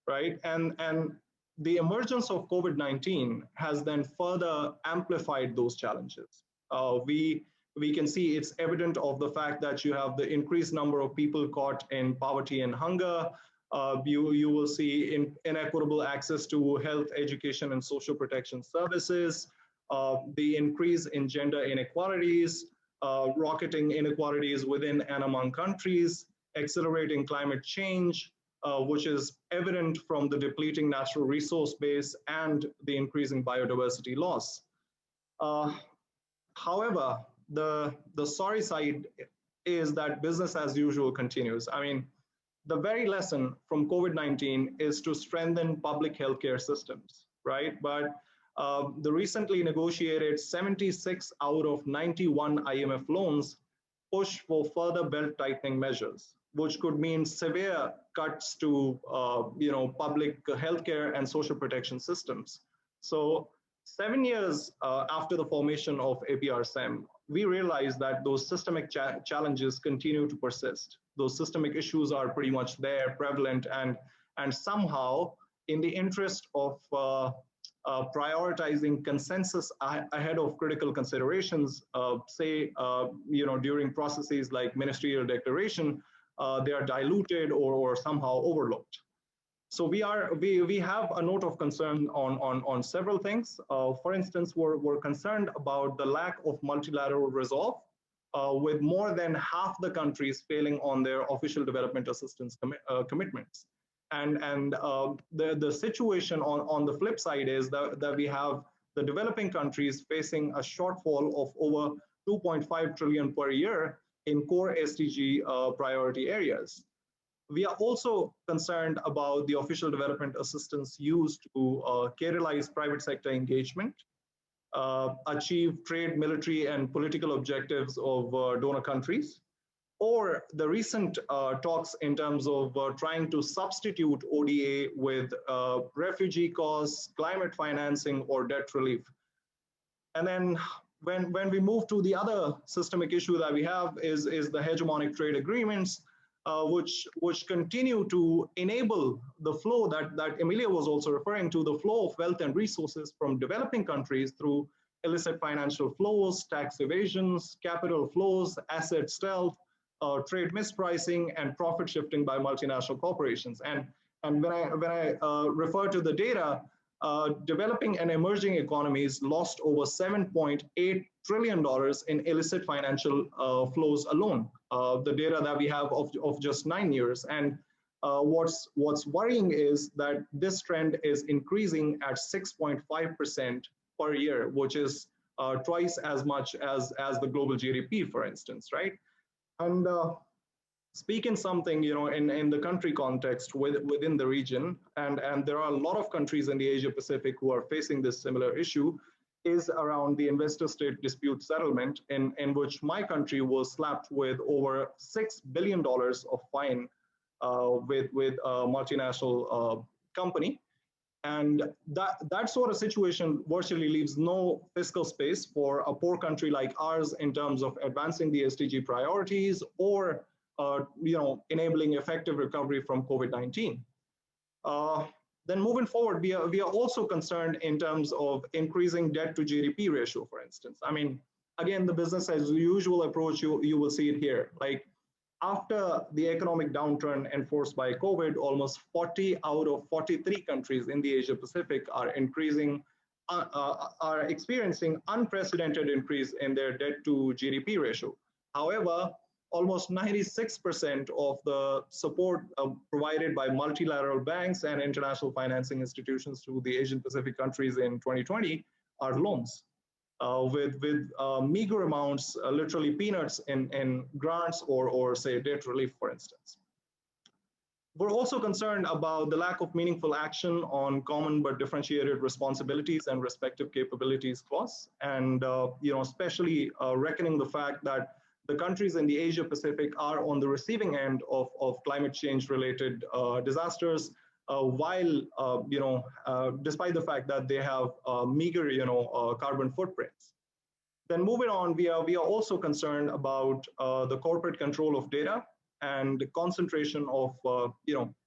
right? And the emergence of COVID-19 has then further amplified those challenges. We can see it's evident of the fact that you have the increased number of people caught in poverty and hunger. You will see inequitable access to health, education, and social protection services, the increase in gender inequalities, rocketing inequalities within and among countries, accelerating climate change, which is evident from the depleting natural resource base and the increasing biodiversity loss. However, the sorry side is that business as usual continues. I mean, the very lesson from COVID-19 is to strengthen public healthcare systems, right? But the recently negotiated 76 out of 91 IMF loans push for further belt tightening measures, which could mean severe cuts to public healthcare and social protection systems. So 7 years after the formation of APRSM, we realize that those systemic challenges continue to persist. Those systemic issues are pretty much there, prevalent, and somehow, in the interest of prioritizing consensus ahead of critical considerations, during processes like ministerial declaration, they are diluted or somehow overlooked. So we have a note of concern on several things. For instance, we're concerned about the lack of multilateral resolve, with more than half the countries failing on their official development assistance commitments. And the situation on the flip side is that we have the developing countries facing a shortfall of over 2.5 trillion per year in core SDG priority areas. We are also concerned about the official development assistance used to catalyze private sector engagement, achieve trade, military, and political objectives of donor countries, or the recent talks in terms of trying to substitute ODA with refugee costs, climate financing, or debt relief. And then when we move to the other systemic issue that we have is the hegemonic trade agreements, which continue to enable the flow that Emilia was also referring to, the flow of wealth and resources from developing countries through illicit financial flows, tax evasions, capital flows, asset stealth, trade mispricing, and profit shifting by multinational corporations. And when I refer to the data, developing and emerging economies lost over $7.8 trillion in illicit financial flows alone. The data that we have of just 9 years. And what's worrying is that this trend is increasing at 6.5% per year, which is twice as much as the global GDP, for instance, right? And speaking something, in the country context within the region, and there are a lot of countries in the Asia Pacific who are facing this similar issue, is around the investor-state dispute settlement, in which my country was slapped with over $6 billion of fine with a multinational company. And that sort of situation virtually leaves no fiscal space for a poor country like ours in terms of advancing the SDG priorities or enabling effective recovery from COVID-19. Then moving forward, we are also concerned in terms of increasing debt to GDP ratio, for instance. I mean, again, the business as usual approach, you will see it here. Like, after the economic downturn enforced by COVID, almost 40 out of 43 countries in the Asia Pacific are experiencing unprecedented increase in their debt to GDP ratio. However, almost 96% of the support provided by multilateral banks and international financing institutions to the Asian Pacific countries in 2020 are loans. With meager amounts, literally peanuts in grants or say debt relief, for instance. We're also concerned about the lack of meaningful action on common but differentiated responsibilities and respective capabilities clause, and especially reckoning the fact that the countries in the Asia Pacific are on the receiving end of climate change related disasters, while despite the fact that they have meager carbon footprints. Then moving on, we are also concerned about the corporate control of data and the concentration of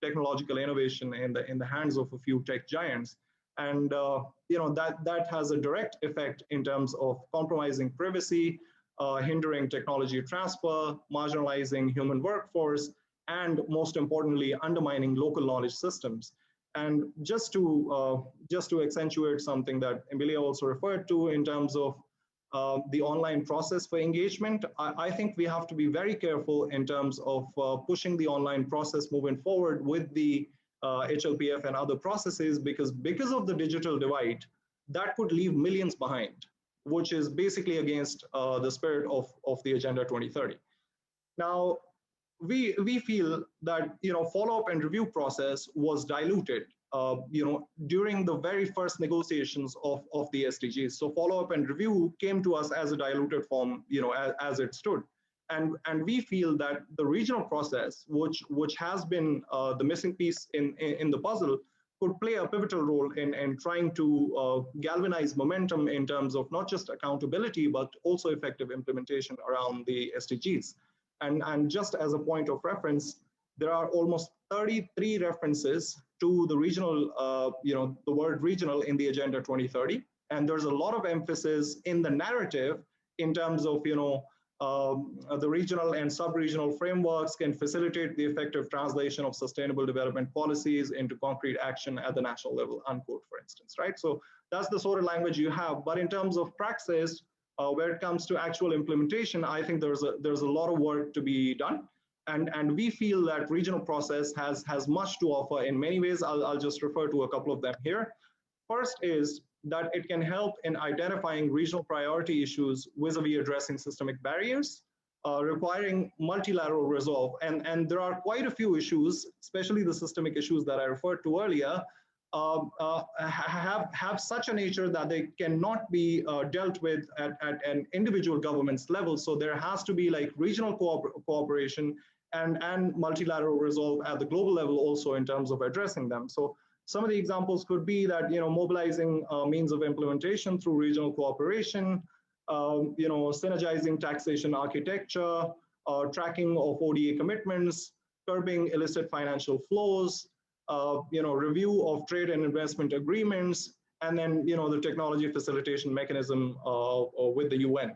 technological innovation in the hands of a few tech giants, and that has a direct effect in terms of compromising privacy, hindering technology transfer, marginalizing human workforce, and most importantly, undermining local knowledge systems. And just to accentuate something that Emilia also referred to in terms of the online process for engagement, I think we have to be very careful in terms of pushing the online process moving forward with the HLPF and other processes, because of the digital divide, that could leave millions behind, which is basically against the spirit of the Agenda 2030. Now, we feel that follow-up and review process was diluted during the very first negotiations of the SDGs. So follow-up and review came to us as a diluted form, as it stood. And we feel that the regional process, which has been the missing piece in the puzzle, could play a pivotal role in trying to galvanize momentum in terms of not just accountability, but also effective implementation around the SDGs. And just as a point of reference, there are almost 33 references to the regional, the word regional in the Agenda 2030. And there's a lot of emphasis in the narrative in terms of, the regional and sub-regional frameworks can facilitate the effective translation of sustainable development policies into concrete action at the national level, unquote, for instance, right? So that's the sort of language you have. But in terms of praxis, where it comes to actual implementation, I think there's a lot of work to be done. And we feel that regional process has much to offer in many ways. I'll just refer to a couple of them here. First is that it can help in identifying regional priority issues vis-a-vis addressing systemic barriers, requiring multilateral resolve. And there are quite a few issues, especially the systemic issues that I referred to earlier, have such a nature that they cannot be dealt with at an individual government's level. So there has to be like regional cooperation and multilateral resolve at the global level also in terms of addressing them. So some of the examples could be that, mobilizing means of implementation through regional cooperation, synergizing taxation architecture, tracking of ODA commitments, curbing illicit financial flows, review of trade and investment agreements, and then, the technology facilitation mechanism with the UN,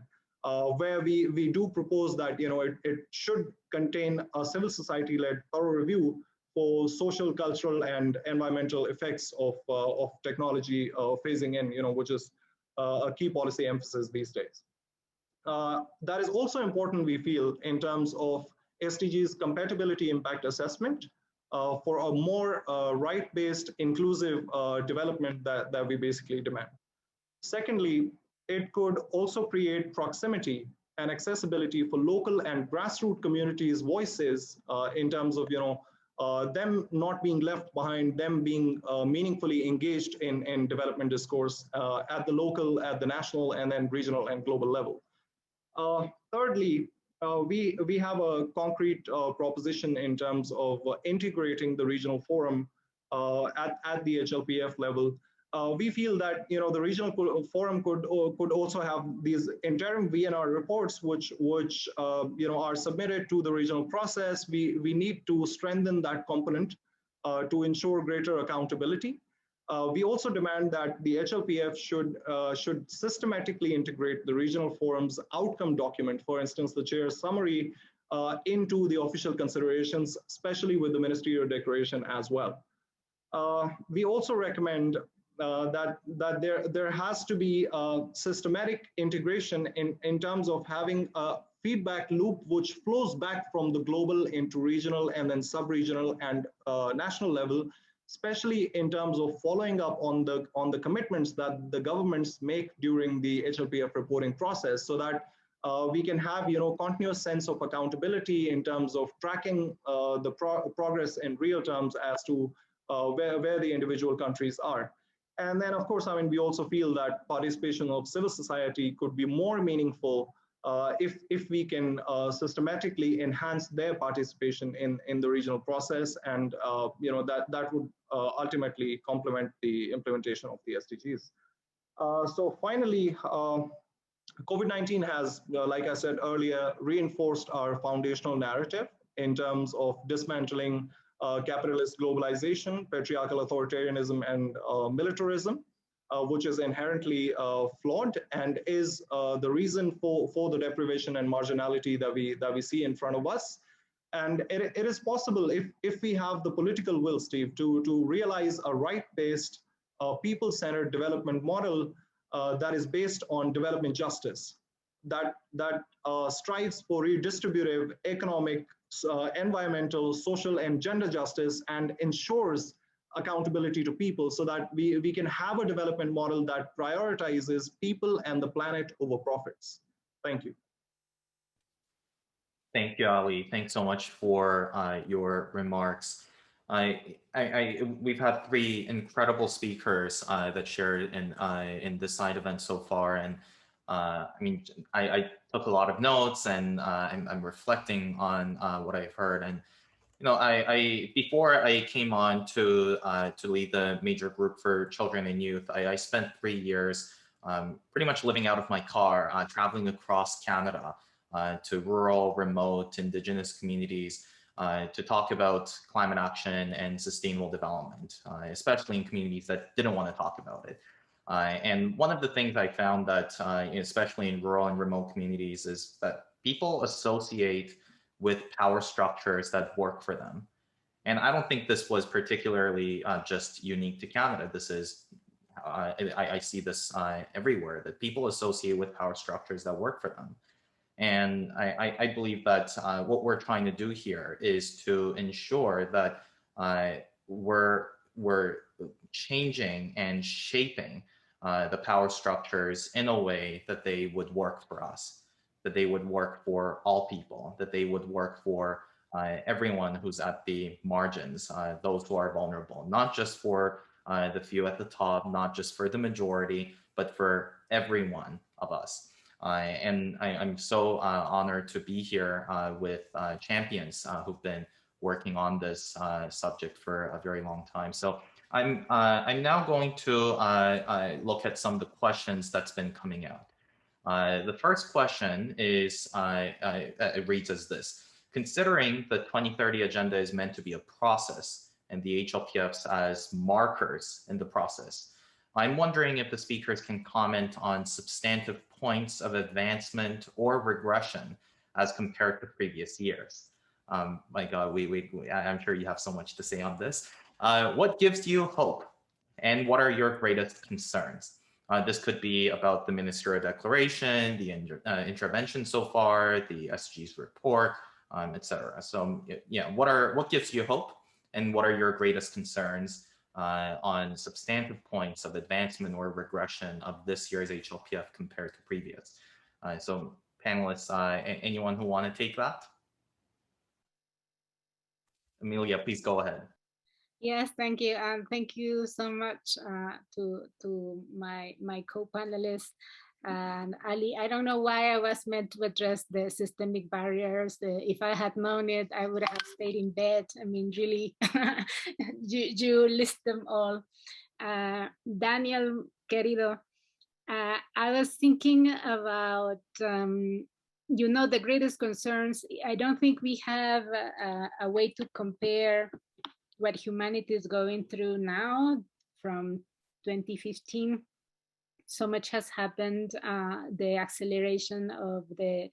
where we do propose that, it should contain a civil society-led thorough review for social, cultural, and environmental effects of technology phasing in, which is a key policy emphasis these days. That is also important, we feel, in terms of SDGs compatibility impact assessment for a more right-based, inclusive development that we basically demand. Secondly, it could also create proximity and accessibility for local and grassroots communities' voices in terms of, them not being left behind, them being meaningfully engaged in development discourse at the local, at the national, and then regional and global level. Thirdly, we have a concrete proposition in terms of integrating the regional forum at the HLPF level. We feel that the regional forum could also have these interim VNR reports, which are submitted to the regional process. We need to strengthen that component to ensure greater accountability. We also demand that the HLPF should systematically integrate the regional forum's outcome document, for instance, the chair's summary, into the official considerations, especially with the ministerial declaration as well. We also recommend that there has to be systematic integration in terms of having a feedback loop which flows back from the global into regional and then sub-regional and national level, especially in terms of following up on the commitments that the governments make during the HLPF reporting process, so that we can have continuous sense of accountability in terms of tracking the progress in real terms as to where the individual countries are. And then, of course, we also feel that participation of civil society could be more meaningful if we can systematically enhance their participation in the regional process, and that would ultimately complement the implementation of the SDGs. So finally, COVID-19 has, like I said earlier, reinforced our foundational narrative in terms of dismantling capitalist globalization, patriarchal authoritarianism, and militarism, which is inherently flawed and is the reason for the deprivation and marginality that we see in front of us. And it is possible, if we have the political will, Steve, to realize a right-based, people-centered development model that is based on development justice, that strives for redistributive, economic, environmental, social, and gender justice, and ensures accountability to people, so that we can have a development model that prioritizes people and the planet over profits. Thank you. Thank you, Ali. Thanks so much for your remarks. We've had three incredible speakers that shared in this side event so far, and I mean, I took a lot of notes, and I'm reflecting on what I've heard. And you know, I before I came on to lead the major group for children and youth, I spent 3 years pretty much living out of my car, traveling across Canada to rural, remote, indigenous communities to talk about climate action and sustainable development, especially in communities that didn't want to talk about it. And one of the things I found that, especially in rural and remote communities, is that people associate with power structures that work for them. And I don't think this was particularly just unique to Canada. This is, I see this everywhere, that people associate with power structures that work for them. And I believe that what we're trying to do here is to ensure that we're changing and shaping the power structures in a way that they would work for us, that they would work for all people, that they would work for everyone who's at the margins, those who are vulnerable, not just for the few at the top, not just for the majority, but for every one of us. And I'm so honored to be here with champions who've been working on this subject for a very long time. So I'm now going to look at some of the questions that's been coming out. The first question is, it reads as this: considering the 2030 agenda is meant to be a process and the HLPFs as markers in the process, I'm wondering if the speakers can comment on substantive points of advancement or regression as compared to previous years. My God, I'm sure you have so much to say on this. What gives you hope, and what are your greatest concerns? This could be about the ministerial declaration, the intervention so far, the SDGs report, etc. So yeah, what gives you hope, and what are your greatest concerns on substantive points of advancement or regression of this year's HLPF compared to previous? So panelists, anyone who want to take that? Amelia, please go ahead. Yes, thank you. Thank you so much to my co-panelists. And Ali, I don't know why I was meant to address the systemic barriers. If I had known it, I would have stayed in bed. I mean, really, you list them all. Daniel, querido, I was thinking about, the greatest concerns. I don't think we have a way to compare what humanity is going through now from 2015. So much has happened. The acceleration of the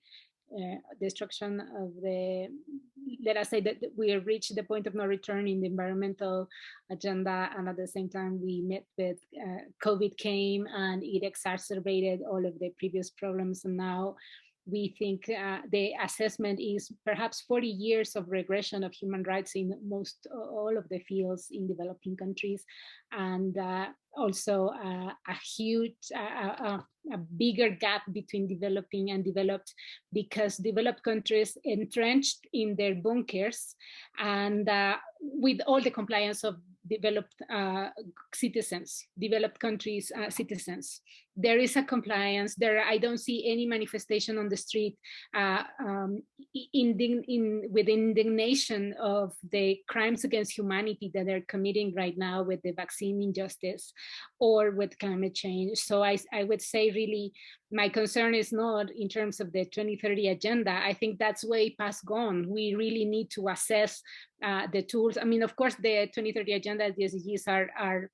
destruction of the, let us say that we have reached the point of no return in the environmental agenda, and at the same time we met with COVID came and it exacerbated all of the previous problems, and now we think the assessment is perhaps 40 years of regression of human rights in most all of the fields in developing countries, and also a huge, a bigger gap between developing and developed, because developed countries entrenched in their bunkers and with all the compliance of developed citizens, developed countries' citizens. There is a compliance there. I don't see any manifestation on the street with indignation of the crimes against humanity that they're committing right now with the vaccine injustice or with climate change. So I would say really my concern is not in terms of the 2030 agenda. I think that's way past gone. We really need to assess the tools. I mean, of course, the 2030 agenda, the SDGs are,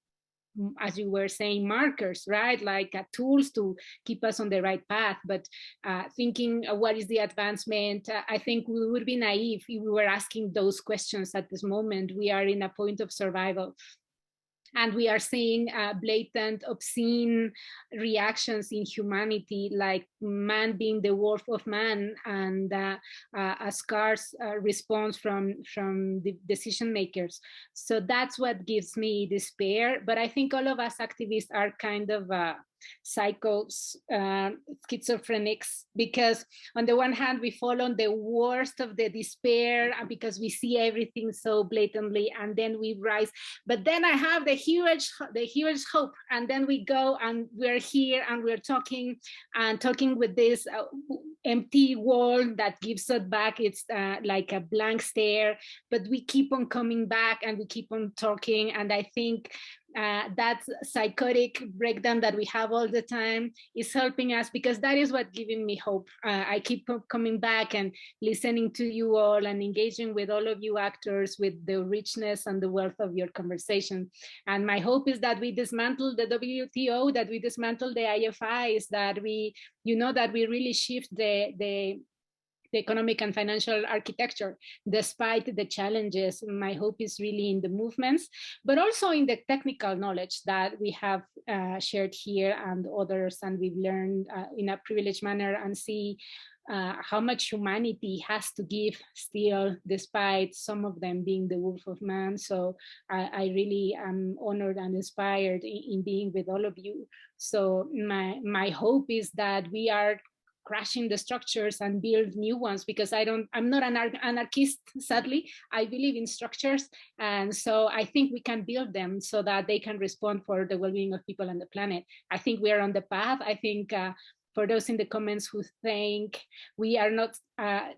as you were saying, markers, right? Like tools to keep us on the right path. But thinking what is the advancement, I think we would be naive if we were asking those questions at this moment. We are in a point of survival. And we are seeing blatant, obscene reactions in humanity, like man being the wolf of man, and a scarce response from the decision makers. So that's what gives me despair. But I think all of us activists are kind of schizophrenics, because on the one hand we fall on the worst of the despair because we see everything so blatantly, and then we rise. But then I have the huge hope, and then we go and we're here and we're talking with this empty wall that gives us back. It's like a blank stare, but we keep on coming back and we keep on talking. And I think that psychotic breakdown that we have all the time is helping us, because that is what giving me hope. I keep coming back and listening to you all and engaging with all of you actors with the richness and the wealth of your conversation. And my hope is that we dismantle the WTO, that we dismantle the IFIs, that we, that we really shift the economic and financial architecture, despite the challenges. My hope is really in the movements, but also in the technical knowledge that we have shared here and others, and we've learned in a privileged manner, and see how much humanity has to give still, despite some of them being the wolf of man. So I really am honored and inspired in being with all of you. So my hope is that we are crashing the structures and build new ones, because I'm not an anarchist, sadly. I believe in structures, and so I think we can build them so that they can respond for the well-being of people and the planet. I think we are on the path. I think for those in the comments who think we are not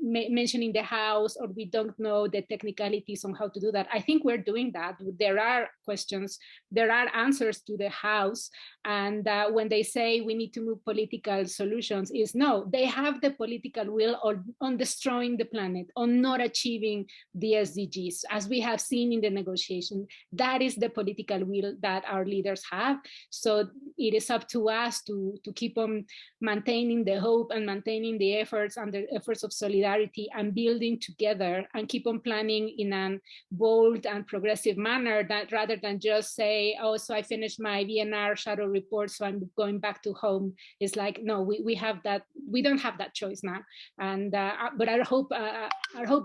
mentioning the house, or we don't know the technicalities on how to do that, I think we're doing that. There are questions, there are answers to the house, and when they say we need to move political solutions, is no, they have the political will on destroying the planet, on not achieving the SDGs, as we have seen in the negotiation. That is the political will that our leaders have. So it is up to us to keep on maintaining the hope and maintaining the efforts and the efforts of solidarity, and building together, and keep on planning in a bold and progressive manner, that rather than just say, oh, so I finished my VNR shadow report, so I'm going back to home. It's like, no, we have that, we don't have that choice now. And but our hope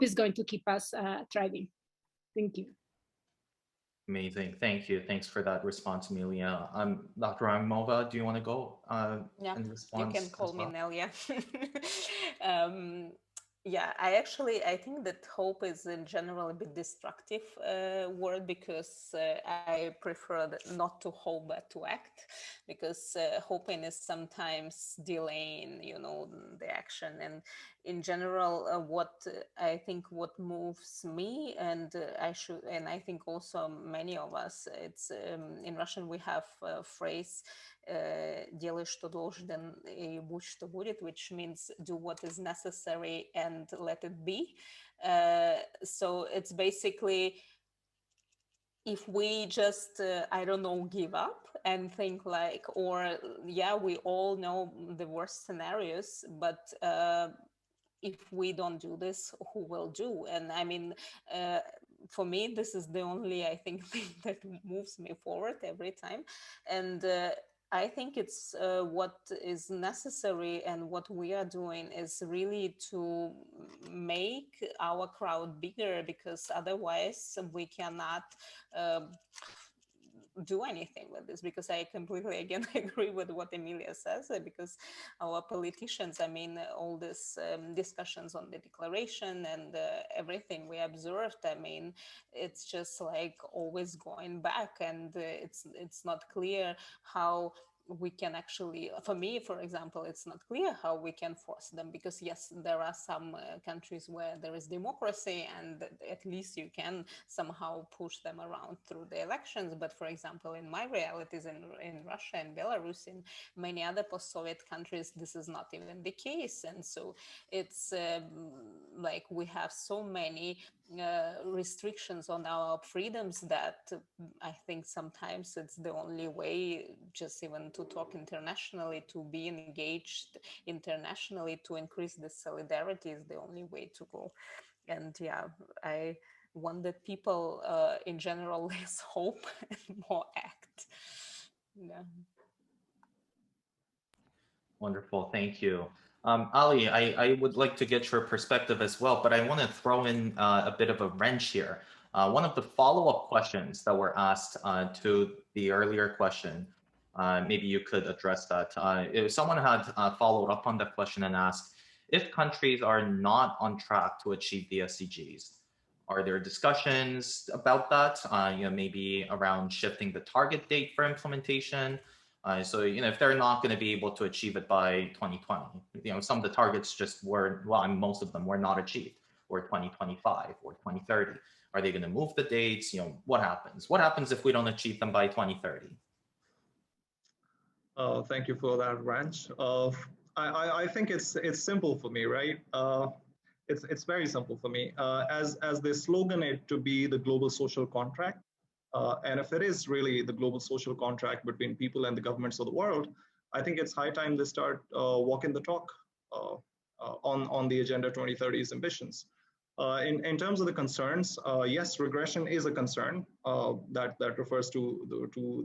is going to keep us thriving. Thank you. Amazing. Thank you. Thanks for that response, Amelia. Dr. Ramova, do you want to go in response? You can call me Nelia. Yeah, I think that hope is in general a bit destructive word, because I prefer not to hope but to act, because hoping is sometimes delaying, the action. And in general, what I think what moves me, and I think also many of us, it's in Russian we have a phrase делай, что должен, и будь, что будет, which means do what is necessary and let it be. So it's basically, if we just, I don't know, give up and think like, or yeah, we all know the worst scenarios, but if we don't do this, who will do? And I mean, for me, this is the only, I think, thing that moves me forward every time. And I think it's what is necessary, and what we are doing is really to make our crowd bigger, because otherwise we cannot do anything with this. Because I completely, again, agree with what Emilia says, because our politicians, I mean, all these discussions on the declaration and everything we observed, I mean, it's just like always going back, and it's not clear how we can actually, for me, for example, it's not clear how we can force them, because yes, there are some countries where there is democracy, and at least you can somehow push them around through the elections. But for example, in my realities in Russia and Belarus, in many other post-Soviet countries, this is not even the case. And so it's like we have so many restrictions on our freedoms that I think sometimes it's the only way, just even to talk internationally, to be engaged internationally, to increase the solidarity is the only way to go. And yeah, I want that people in general less hope and more act. Yeah. Wonderful, thank you. Ali, I would like to get your perspective as well, but I want to throw in a bit of a wrench here. One of the follow-up questions that were asked to the earlier question maybe you could address that. If someone had followed up on that question and asked, if countries are not on track to achieve the SDGs, are there discussions about that? Maybe around shifting the target date for implementation. So, if they're not going to be able to achieve it by 2020, some of the targets just were, well, most of them were not achieved, or 2025 or 2030. Are they going to move the dates? What happens? What happens if we don't achieve them by 2030? Thank you for that, Ranch. I think it's simple for me, right? It's very simple for me. As they slogan it to be the global social contract, and if it is really the global social contract between people and the governments of the world, I think it's high time they start walking the talk on the Agenda 2030's ambitions. In terms of the concerns, yes, regression is a concern that refers to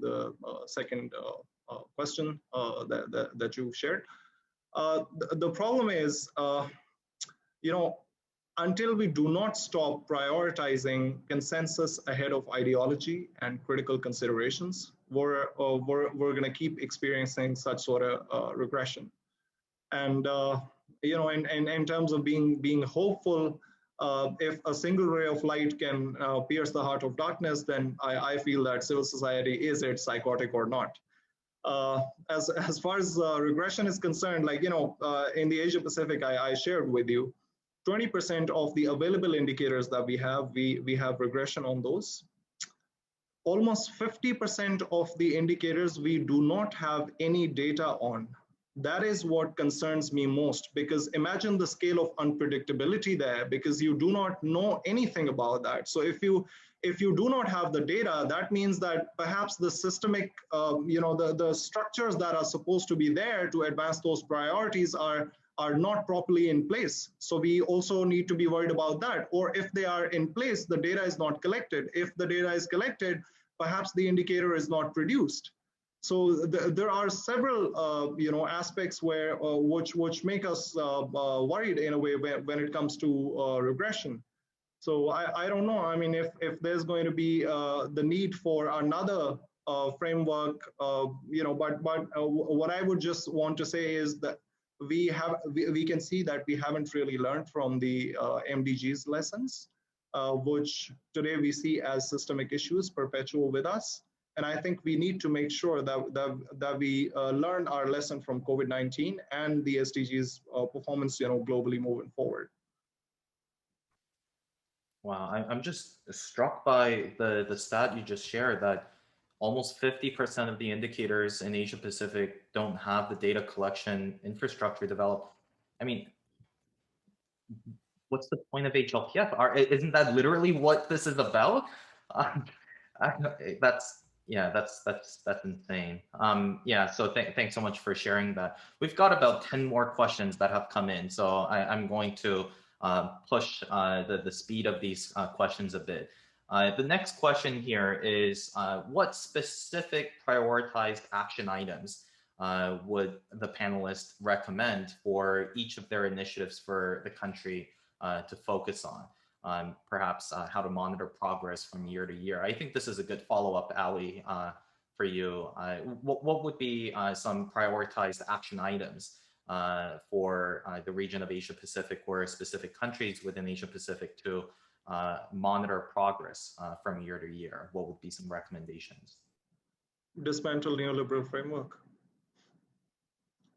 the second question that you shared. The problem is, until we do not stop prioritizing consensus ahead of ideology and critical considerations, we're going to keep experiencing such sort of regression. And in terms of being hopeful, if a single ray of light can pierce the heart of darkness, then I feel that civil society, is it psychotic or not? As far as regression is concerned, in the Asia Pacific, I shared with you, 20% of the available indicators that we have regression on those. Almost 50% of the indicators we do not have any data on. That is what concerns me most, because imagine the scale of unpredictability there, because you do not know anything about that. So if you do not have the data, that means that perhaps the systemic, the structures that are supposed to be there to advance those priorities are not properly in place. So we also need to be worried about that. Or if they are in place, the data is not collected. If the data is collected, perhaps the indicator is not produced. So there are several aspects where which make us worried in a way when it comes to regression. So I don't know. I mean, if there's going to be the need for another framework, but what I would just want to say is that we can see that we haven't really learned from the MDGs lessons, which today we see as systemic issues perpetual with us. And I think we need to make sure that we learn our lesson from COVID-19 and the SDGs performance, globally moving forward. Wow, I'm just struck by the stat you just shared that almost 50% of the indicators in Asia Pacific don't have the data collection infrastructure developed. I mean, what's the point of HLPF? Isn't that literally what this is about? That's insane. So thanks so much for sharing that. We've got about 10 more questions that have come in, so I'm going to push the speed of these questions a bit. The next question here is, what specific prioritized action items would the panelists recommend for each of their initiatives for the country to focus on? Perhaps how to monitor progress from year to year. I think this is a good follow-up, Ali, for you. What would be some prioritized action items for the region of Asia Pacific or specific countries within Asia Pacific to monitor progress from year to year? What would be some recommendations? Dismantle neoliberal framework.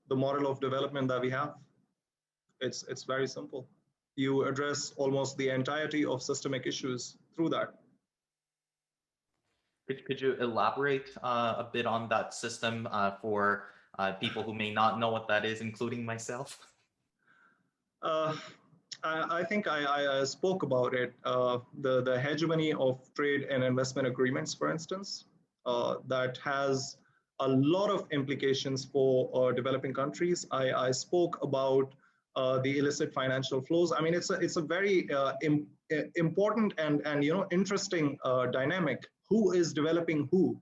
The model of development that we have, it's very simple. You address almost the entirety of systemic issues through that. Could you elaborate a bit on that system for people who may not know what that is, including myself? I think I spoke about it. The hegemony of trade and investment agreements, for instance, that has a lot of implications for developing countries. I spoke about the illicit financial flows. I mean, it's a very important and interesting dynamic. Who is developing who?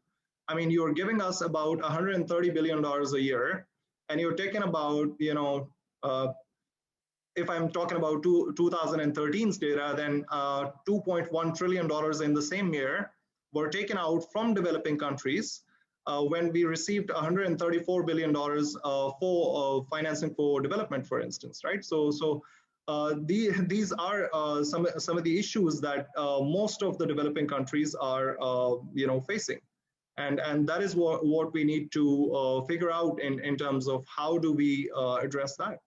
I mean, you're giving us about $130 billion a year, and you're taking about, if I'm talking about 2013's data, then $2.1 trillion in the same year were taken out from developing countries when we received $134 billion for financing for development, for instance, right? These are some of the issues that most of the developing countries are facing. And that is what we need to figure out in terms of how do we address that.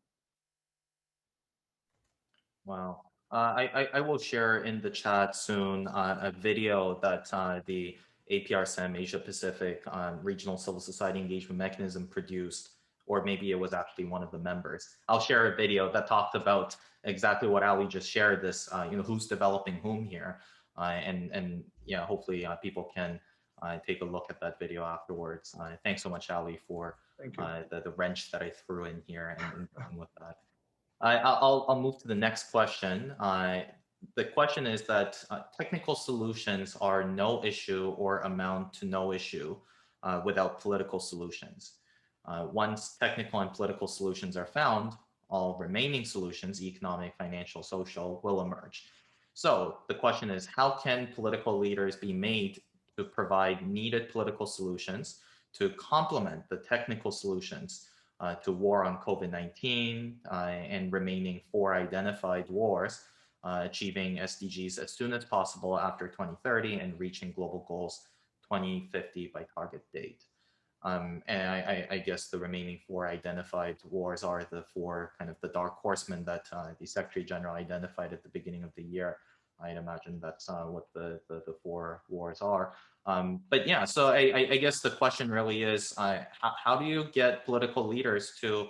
Wow. I will share in the chat soon a video that the APRSM Asia Pacific Regional Civil Society Engagement Mechanism produced, or maybe it was actually one of the members. I'll share a video that talked about exactly what Ali just shared, this, who's developing whom here. And yeah, hopefully people can take a look at that video afterwards. Thanks so much, Ali, for the wrench that I threw in here and with that. I'll move to the next question. The question is that technical solutions are no issue or amount to no issue without political solutions. Once technical and political solutions are found, all remaining solutions, economic, financial, social, will emerge. So the question is, how can political leaders be made to provide needed political solutions to complement the technical solutions to war on COVID-19 and remaining 4 identified wars, achieving SDGs as soon as possible after 2030 and reaching global goals 2050 by target date. And I guess the remaining 4 identified wars are the 4 kind of the dark horsemen that the Secretary General identified at the beginning of the year. I'd imagine that's what the 4 wars are. But yeah, so I guess the question really is, how do you get political leaders to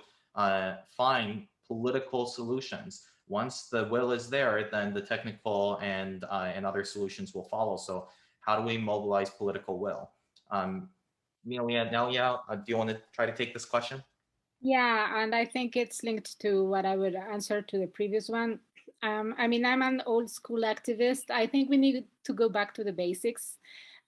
find political solutions? Once the will is there, then the technical and other solutions will follow. So how do we mobilize political will? Nelia, do you want to try to take this question? Yeah, and I think it's linked to what I would answer to the previous one. I mean, I'm an old school activist. I think we need to go back to the basics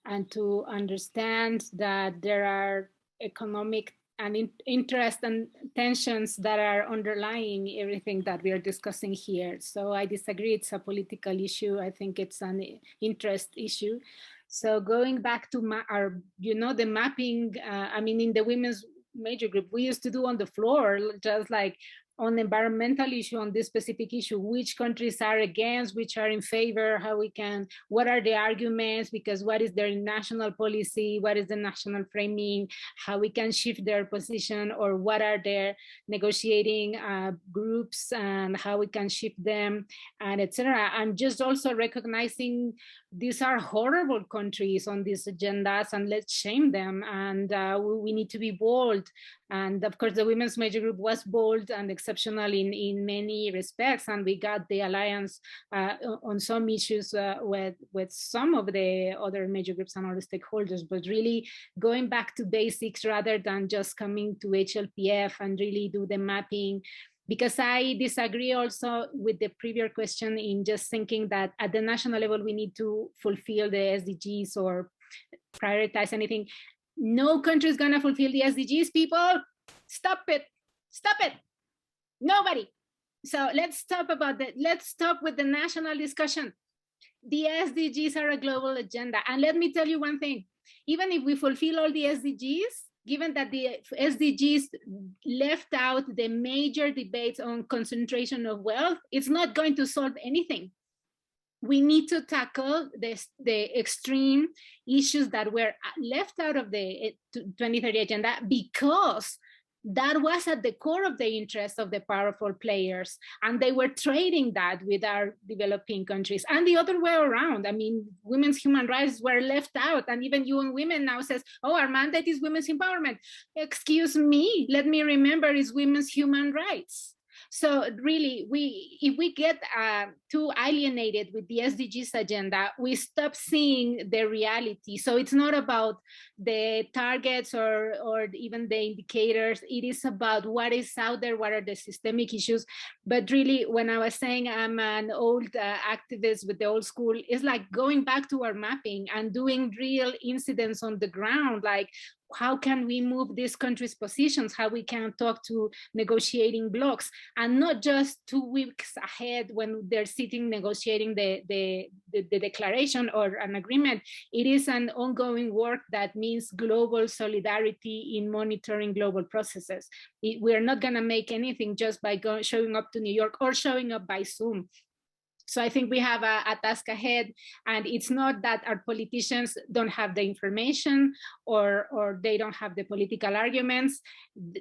and to understand that there are economic and interest and tensions that are underlying everything that we are discussing here. So I disagree it's a political issue. I think it's an interest issue. So going back to the mapping, I mean, in the women's major group, we used to do on the floor, just like on environmental issue, on this specific issue, which countries are against, which are in favor, what are the arguments, because what is their national policy, what is the national framing, how we can shift their position, or what are their negotiating groups and how we can shift them, and etc. And just also recognizing these are horrible countries on these agendas, and let's shame them, and we need to be bold. And of course, the women's major group was bold and exceptional in many respects, and we got the alliance on some issues with some of the other major groups and other stakeholders, but really going back to basics rather than just coming to HLPF and really do the mapping. Because I disagree also with the previous question in just thinking that at the national level, we need to fulfill the SDGs or prioritize anything. No country is going to fulfill the SDGs, people. Stop it. Stop it. Nobody. So let's stop about that. Let's stop with the national discussion. The SDGs are a global agenda. And let me tell you one thing. Even if we fulfill all the SDGs, given that the SDGs left out the major debates on concentration of wealth, it's not going to solve anything. We need to tackle the extreme issues that were left out of the 2030 agenda, because that was at the core of the interest of the powerful players, and they were trading that with our developing countries, and the other way around. I mean, women's human rights were left out, and even UN Women now says, oh, our mandate is women's empowerment. Excuse me, let me remember, it's women's human rights. So really, if we get too alienated with the SDGs agenda, we stop seeing the reality. So it's not about the targets or even the indicators. It is about what is out there, what are the systemic issues. But really, when I was saying I'm an old activist with the old school, it's like going back to our mapping and doing real incidents on the ground, like how can we move these countries' positions, how we can talk to negotiating blocs, and not just 2 weeks ahead when they're sitting negotiating the declaration or an agreement. It is an ongoing work that means global solidarity in monitoring global processes. We're not going to make anything just by showing up to New York or showing up by Zoom. So I think we have a task ahead, and it's not that our politicians don't have the information or they don't have the political arguments.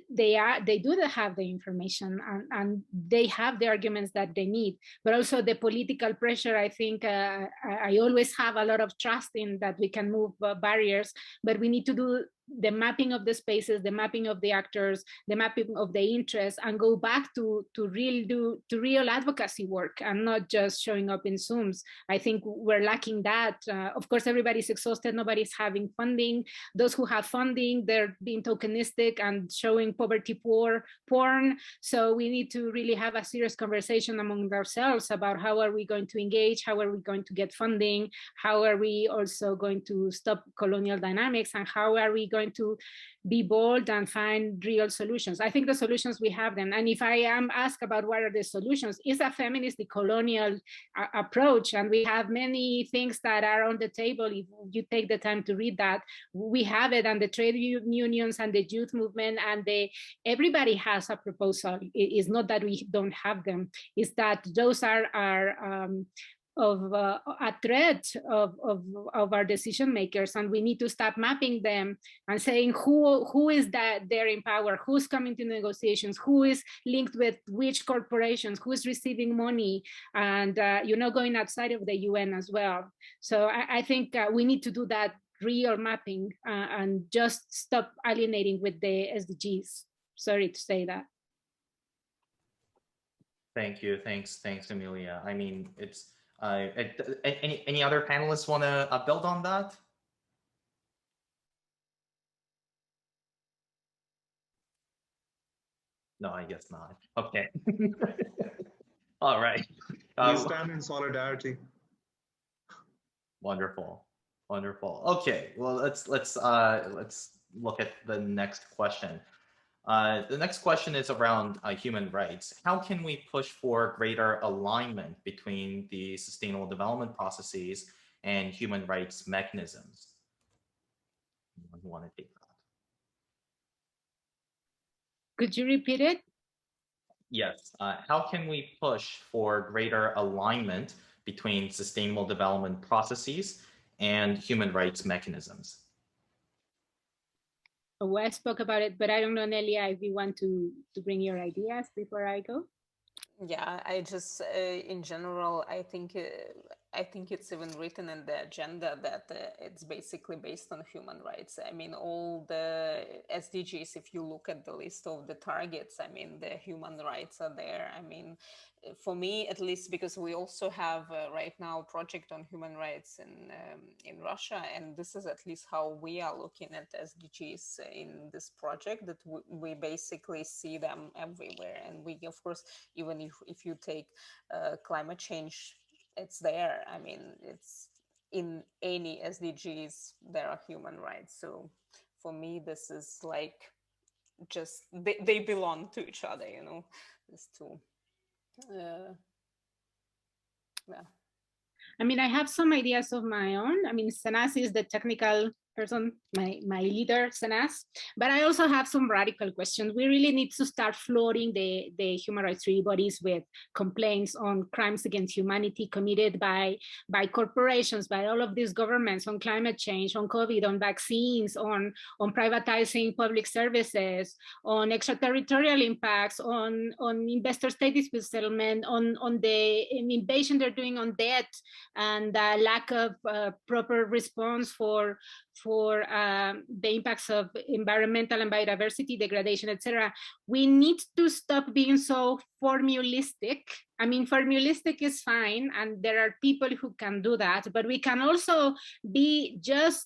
They do have the information, and they have the arguments that they need, but also the political pressure. I think I always have a lot of trust in that we can move barriers, but we need to do the mapping of the spaces, the mapping of the actors, the mapping of the interests, and go back to real advocacy work and not just showing up in Zooms. I think we're lacking that. Of course, everybody's exhausted, nobody's having funding. Those who have funding, they're being tokenistic and showing poverty porn. So we need to really have a serious conversation among ourselves about how are we going to engage, how are we going to get funding, how are we also going to stop colonial dynamics, and how are we going to be bold and find real solutions. I think the solutions, we have them. And if I am asked about what are the solutions, it's a feminist decolonial approach. And we have many things that are on the table. If you take the time to read that, we have it, and the trade unions and the youth movement, and everybody has a proposal. It's not that we don't have them. It's that those are a threat of our decision makers, and we need to stop mapping them and saying who is that they're in power, who's coming to negotiations, who is linked with which corporations, who is receiving money, and going outside of the UN as well. So I think we need to do that real mapping and just stop alienating with the SDGs. Sorry to say that. Thank you. Thanks, Emilia. I mean, it's any other panelists want to build on that? No, I guess not. Okay. All right. We stand in solidarity. Wonderful. Okay. Well, let's look at the next question. The next question is around human rights. How can we push for greater alignment between the sustainable development processes and human rights mechanisms? Anyone who want to take that? Could you repeat it? Yes. How can we push for greater alignment between sustainable development processes and human rights mechanisms? Oh, I spoke about it, but I don't know, Nelia, if you want to bring your ideas before I go. Yeah, I just, in general, I think it's even written in the agenda that it's basically based on human rights. I mean, all the SDGs, if you look at the list of the targets, I mean, the human rights are there. I mean, for me, at least, because we also have right now a project on human rights in Russia, and this is at least how we are looking at SDGs in this project, that we basically see them everywhere. And we, of course, even if you take climate change, it's there. I mean, it's in any SDGs, there are human rights. So for me, this is like just, they belong to each other, you know, these two. Yeah. I mean, I have some ideas of my own. I mean, Sanas is the technical person, my leader, Sanas, but I also have some radical questions. We really need to start flooding the human rights review bodies with complaints on crimes against humanity committed by corporations, by all of these governments, on climate change, on COVID, on vaccines, on privatizing public services, on extraterritorial impacts, on investor-state dispute settlement, on the invasion they're doing on debt, and lack of proper response for the impacts of environmental and biodiversity degradation, etc. We need to stop being so formulistic. I mean, formulistic is fine, and there are people who can do that, but we can also be just,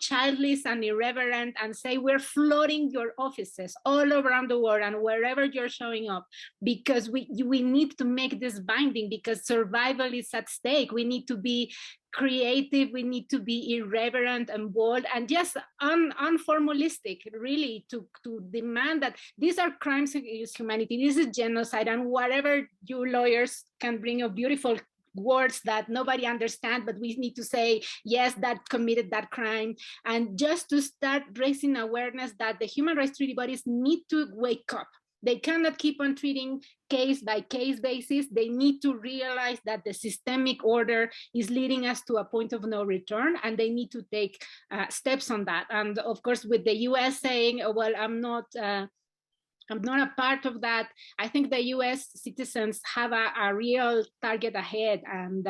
childish and irreverent and say we're flooding your offices all around the world and wherever you're showing up, because we need to make this binding, because survival is at stake. We need to be creative, we need to be irreverent and bold and just unformalistic, really, to demand that these are crimes against humanity, this is genocide, and whatever you lawyers can bring of beautiful words that nobody understands, but we need to say, yes, that committed that crime. And just to start raising awareness that the human rights treaty bodies need to wake up. They cannot keep on treating case by case basis. They need to realize that the systemic order is leading us to a point of no return, and they need to take steps on that. And of course, with the US saying, oh, well, I'm not a part of that. I think the US citizens have a real target ahead, and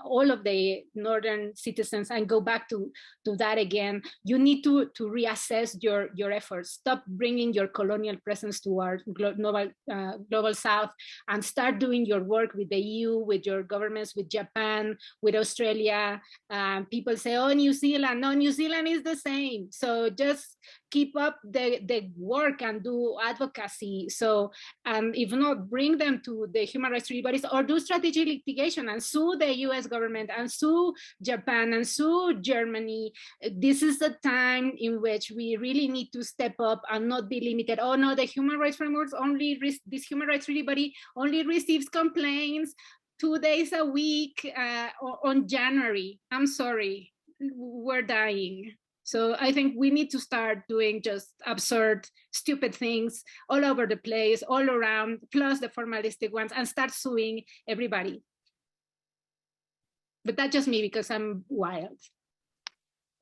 all of the Northern citizens, and go back to that again. You need to reassess your efforts. Stop bringing your colonial presence to our global South, and start doing your work with the EU, with your governments, with Japan, with Australia. People say, oh, New Zealand. No, New Zealand is the same. So just keep up the work and do advocacy. So, and if not, bring them to the human rights treaty bodies, or do strategic litigation and sue the US government and sue Japan and sue Germany. This is the time in which we really need to step up and not be limited. Oh no, the human rights frameworks only, this human rights treaty body only receives complaints 2 days a week on January. I'm sorry, we're dying. So I think we need to start doing just absurd, stupid things all over the place, all around, plus the formalistic ones, and start suing everybody. But that's just me, because I'm wild.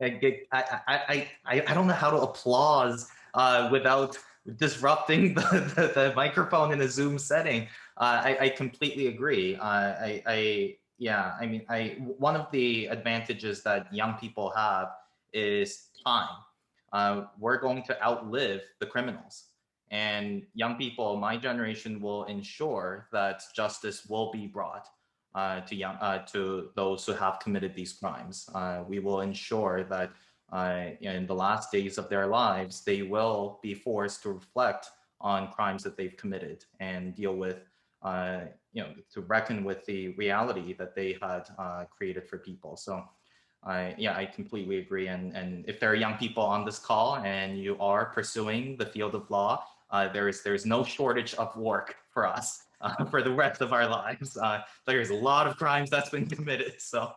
I don't know how to applause without disrupting the microphone in a Zoom setting. I completely agree. Yeah, I mean, one of the advantages that young people have is time. We're going to outlive the criminals, and young people, my generation, will ensure that justice will be brought to those who have committed these crimes. We will ensure that in the last days of their lives, they will be forced to reflect on crimes that they've committed and deal with, to reckon with the reality that they had created for people. So yeah, I completely agree. And if there are young people on this call and you are pursuing the field of law, there's no shortage of work for us for the rest of our lives. There's a lot of crimes that's been committed. So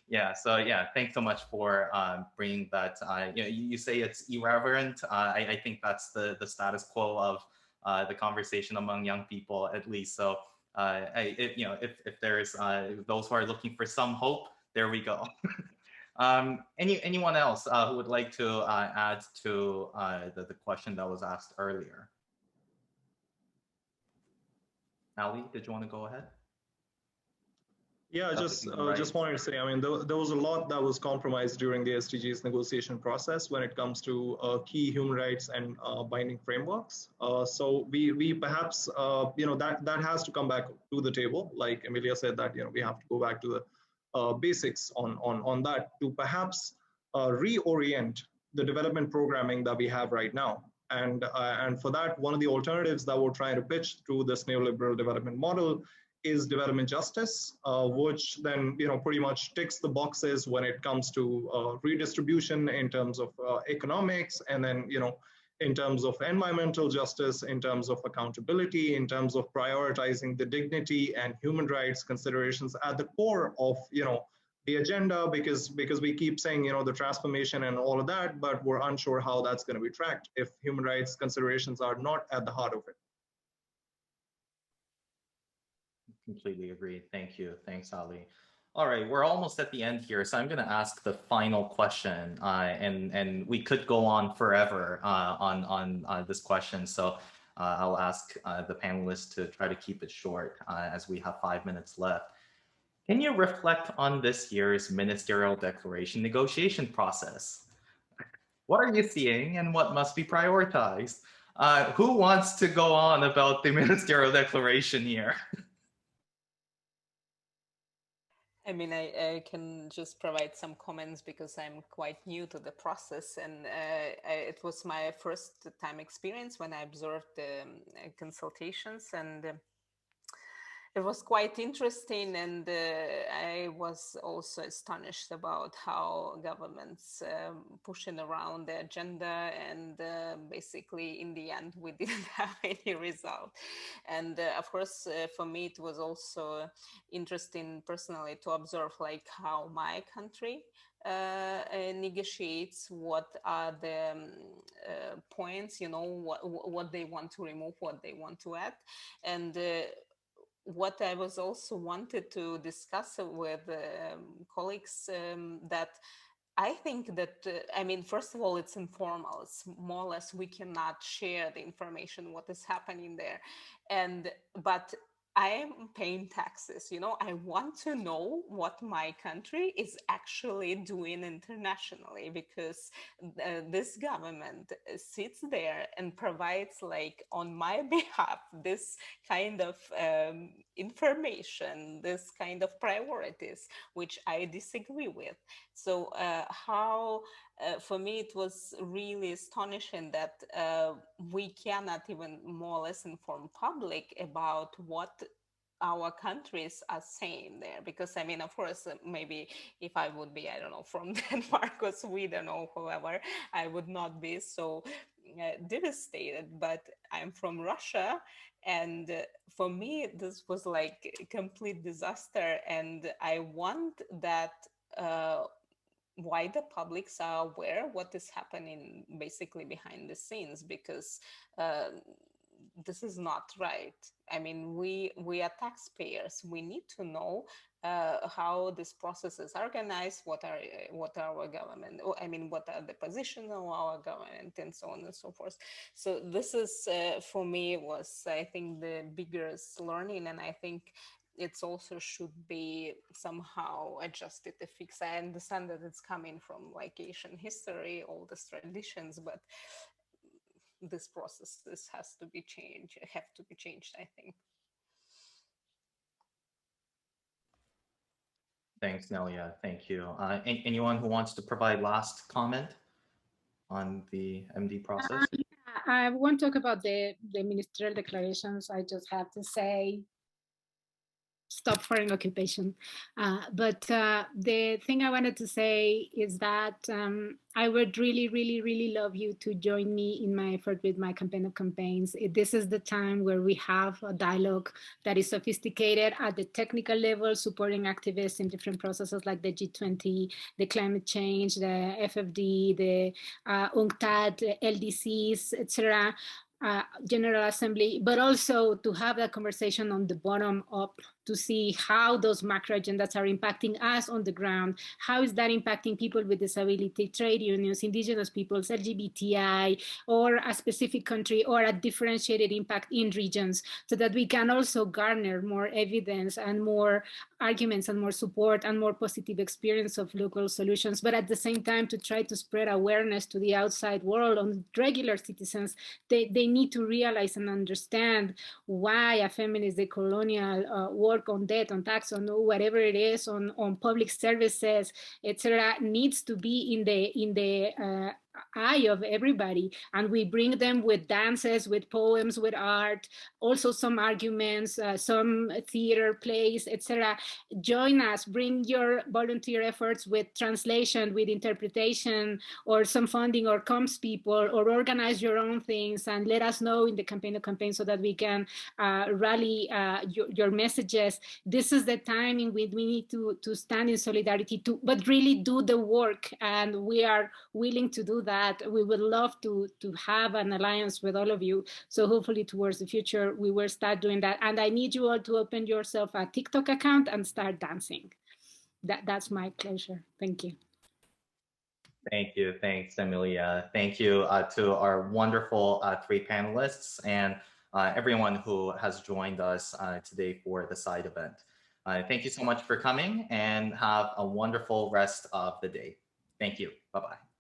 yeah, thanks so much for bringing that. You say it's irreverent. I think that's the status quo of the conversation among young people, at least. So if there's those who are looking for some hope, there we go. Anyone else who would like to add to the question that was asked earlier? Ali, did you want to go ahead? Yeah, just wanted to say, I mean, there was a lot that was compromised during the SDGs negotiation process when it comes to key human rights and binding frameworks. So we perhaps, that has to come back to the table. Like Emilia said, that we have to go back to the basics on that to perhaps reorient the development programming that we have right now. And for that, one of the alternatives that we're trying to pitch through this neoliberal development model is development justice, which then pretty much ticks the boxes when it comes to redistribution in terms of economics, and then in terms of environmental justice, in terms of accountability, in terms of prioritizing the dignity and human rights considerations at the core of the agenda, because we keep saying the transformation and all of that, but we're unsure how that's going to be tracked if human rights considerations are not at the heart of it. Completely agree. Thank you. Thanks, Ali. All right, we're almost at the end here, so I'm going to ask the final question, and we could go on forever on this question. So I'll ask the panelists to try to keep it short as we have 5 minutes left. Can you reflect on this year's ministerial declaration negotiation process? What are you seeing and what must be prioritized? Who wants to go on about the ministerial declaration here? I mean, I can just provide some comments because I'm quite new to the process, and it was my first time experience when I observed the consultations, and it was quite interesting, and I was also astonished about how governments pushing around the agenda, and basically in the end we didn't have any result. And of course, for me it was also interesting personally to observe like how my country negotiates, what are the points, you know, what they want to remove, what they want to add. And what I was also wanted to discuss with colleagues, that I think that, I mean, first of all, it's informal. It's more or less we cannot share the information, what is happening there. But I am paying taxes, you know, I want to know what my country is actually doing internationally, because this government sits there and provides, like, on my behalf, this kind of information, this kind of priorities, which I disagree with. So for me, it was really astonishing that we cannot even more or less inform public about what our countries are saying there. Because I mean, of course, maybe if I would be, I don't know, from Denmark or Sweden or whoever, I would not be so devastated. But I'm from Russia, and for me, this was like a complete disaster. And I want that wider publics are aware what is happening basically behind the scenes, because this is not right. I mean, we are taxpayers. We need to know how this process is organized, what are our government, I mean, what are the position of our government, and so on and so forth. So this is for me was, I think, the biggest learning, and I think it's also should be somehow adjusted to fix. I understand that it's coming from like Asian history, all these traditions, but this process have to be changed, I think. Thanks, Nelia. Thank you. Anyone who wants to provide last comment on the MD process? I won't talk about the ministerial declarations. I just have to say, stop foreign occupation. But the thing I wanted to say is that I would really, really, really love you to join me in my effort with my campaign of campaigns. This is the time where we have a dialogue that is sophisticated at the technical level, supporting activists in different processes like the G20, the climate change, the FFD, the UNCTAD, the LDCs, etc. General Assembly, but also to have that conversation on the bottom up to see how those macro agendas are impacting us on the ground. How is that impacting people with disability, trade unions, indigenous peoples, LGBTI, or a specific country, or a differentiated impact in regions, so that we can also garner more evidence and more arguments and more support and more positive experience of local solutions, but at the same time to try to spread awareness to the outside world on regular citizens. They need to realize and understand why a feminist decolonial work on debt, on tax, on whatever it is, on public services, etc., needs to be in the eye of everybody. And we bring them with dances, with poems, with art, also some arguments, some theater plays, etc. Join us, bring your volunteer efforts with translation, with interpretation, or some funding, or comms people, or organize your own things, and let us know in the campaign of campaigns so that we can rally your messages. This is the time in which we need to stand in solidarity, but really do the work, and we are willing to do that. We would love to have an alliance with all of you. So hopefully towards the future, we will start doing that. And I need you all to open yourself a TikTok account and start dancing. That's my pleasure. Thank you. Thank you. Thanks, Emilia. Thank you to our wonderful 3 panelists and everyone who has joined us today for the side event. Thank you so much for coming, and have a wonderful rest of the day. Thank you. Bye-bye.